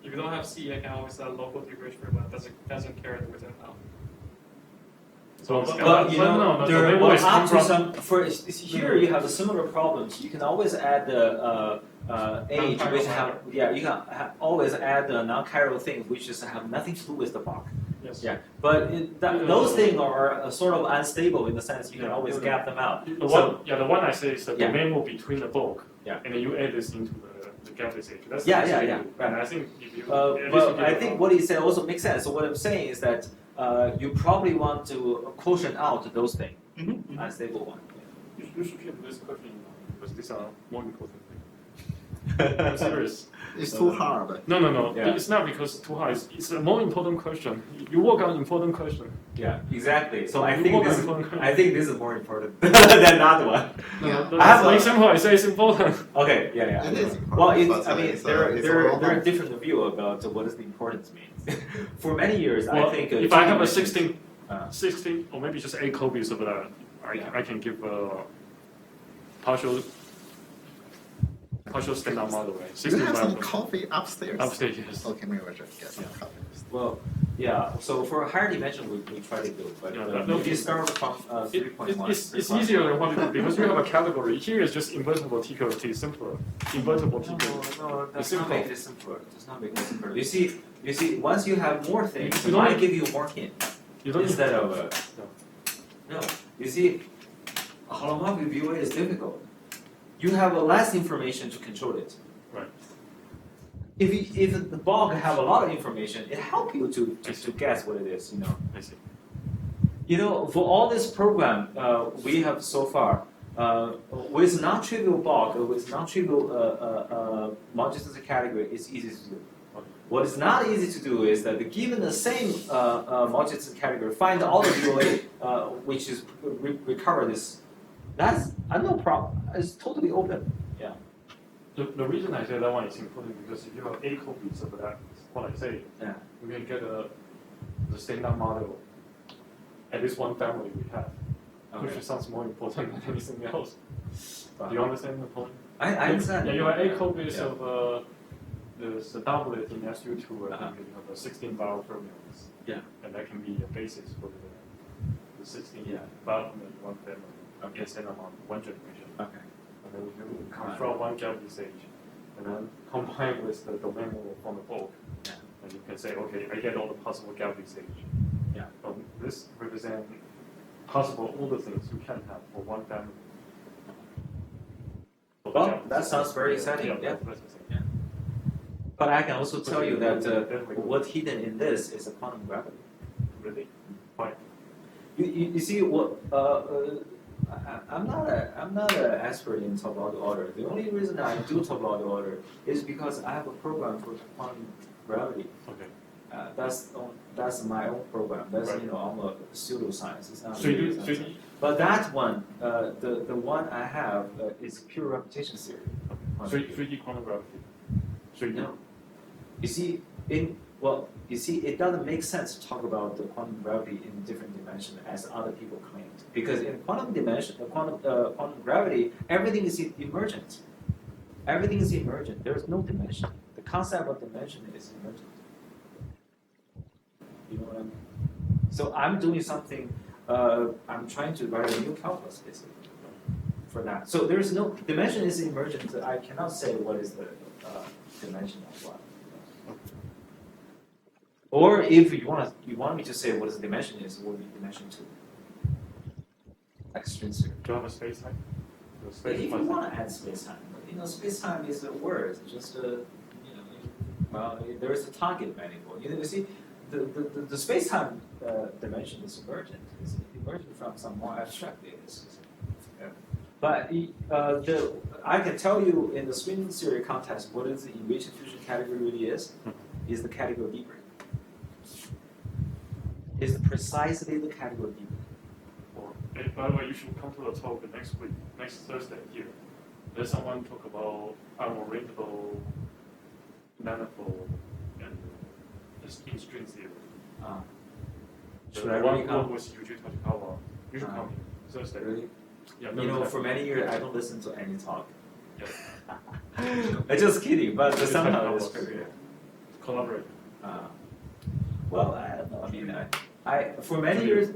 If you don't have C, I can always add local degree freedom that doesn't carry the within out. So, Well, you know, there will will up to some. For here, you have a similar problems. You can always add the age, Non-chiral which have you can always add the non-chiral things, which is have nothing to do with the bulk. Yes. Yeah, but those things are sort of unstable in the sense you can always gap them out. The one I say is the Yeah. domain will between the bulk. Yeah. And then you add this into the gapless edge. That's Yeah, the yeah, easy yeah, to do. right. And I think if you. But I think what he said also makes sense. So what I'm saying is that you probably want to quotient out those things, unstable one. You should keep this question because these are more important things. I'm serious. It's too hard. No. Yeah. It's not because it's too hard. It's a more important question. You work on important question. Yeah, exactly. So I You think work this on important question. I think this is more important than that one. Yeah. The I have a- example I say is important. Okay, yeah. It is important, Well, it's, but, I mean, it's, there it's are all different view about what does the importance means. For many years, Well, I think if I have a 16, 16 or maybe just 8 copies of that, I can give a partial standard model, right? Do you have some 65 coffee upstairs? upstage, yes. Okay, maybe I should get some coffee. well, yeah. So for a higher dimension, we try to do, but Yeah, if no, you start from 3.1, It's easier than what it is because you have a category. Here is just invertible TQT, simpler. Invertible TQT. No, that's It's not simple. make it simpler. Does not make it simpler. You see, once you have more things, You it don't might need- give you more hint You don't instead of No. no. You see, holomorphic view is difficult. You have less information to control it. Right. If the bulk have a lot of information, it helps you to guess what it is. You know. I see. You know, for all this program we have so far, with non-trivial bulk, with non-trivial multiplicity category, it's easy to do. What is not easy to do is that given the same multiplicity category, find all the VOA which is recover this. That's no problem. It's totally open. Yeah. The reason I say that one is important because if you have 8 copies of that, what I say, Yeah. you can get the standard model at least one family we have, Okay. which sounds more important than anything else. Do you understand the point? I understand. Yeah, you have 8 copies Yeah. of the doublet in SU2, and Uh-huh. then you have a 16 biofermions. Yeah. And that can be a basis for the 16 Yeah. biofermion in one family. Okay. Yes, and on one generation. Okay. And then you control one gapless edge, and then combine with the domain model from the bulk. Yeah. And you can say, okay, I get all the possible gapless edge. Yeah. This represents possible all the things you can have for one family. For the Well, gapless that edge. sounds very exciting, yeah. That's the thing. But I can also tell you that what's hidden in this is a quantum gravity. Really? Why? You see what I'm not an expert in topological order. The only reason I do topological order is because I have a program for quantum gravity. Okay. That's my own program. That's Right. I'm a pseudoscience. It's not. So you really do, science. But that one, the one I have is pure repetition theory. 3D quantum gravity. 3D. No. You see, it doesn't make sense to talk about the quantum gravity in different dimension as other people claimed. Because in quantum dimension, quantum gravity, everything is emergent. Everything is emergent. There is no dimension. The concept of dimension is emergent. You know what I mean? So I'm doing something. I'm trying to write a new calculus basically for that. So there is no dimension is emergent. I cannot say what is the dimension of what. Or if you want me to say what is the dimension is, it would be dimension 2. Extrinsic. Do you have a space time? If you want to add space-time, space-time is a word. Just well, there is a target manifold. You see, the space-time dimension is emergent. It's emergent from some more abstract data. But I can tell you in the string theory context what is the enriched fusion category really is the category debrief. Is precisely the category debrief. Or, by the way, you should come to the talk next week, next Thursday here. There's someone talk about unorientable manifold and in string theory. Should I really one come? with Yuji Tachikawa. You should come Thursday. Really? Yeah, You know, for many years I don't listen to any talk. Yeah. I'm just kidding, but Yuji somehow Tachikawa it's was- true. Collaborate. Well, I don't know. I mean, I for many years,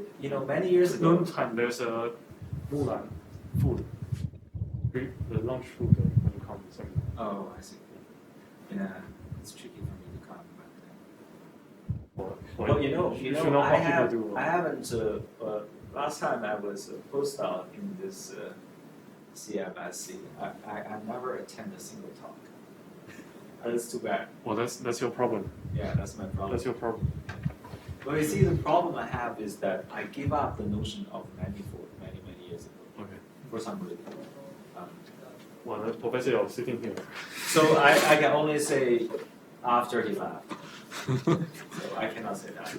many years ago. Noontime there's a Mulan food. The lunch food when you come seminar. Oh, I see. Yeah, it's tricky for me to come back then. Well, you should know how people do. I haven't. Last time I was a postdoc in this CMSC, I never attended a single talk. That's too bad. Well, that's your problem. Yeah, that's my problem. That's your problem. Well, you see, the problem I have is that I give up the notion of manifold many years ago Okay. for some reason. Well, the professor is sitting here. So I can only say after he left. So I cannot say that.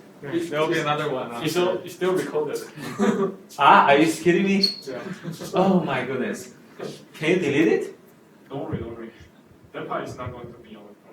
There'll be another one. It's still recorded. Are you kidding me? Yeah. Oh my goodness. Can you delete it? Don't worry. That part is not going to be on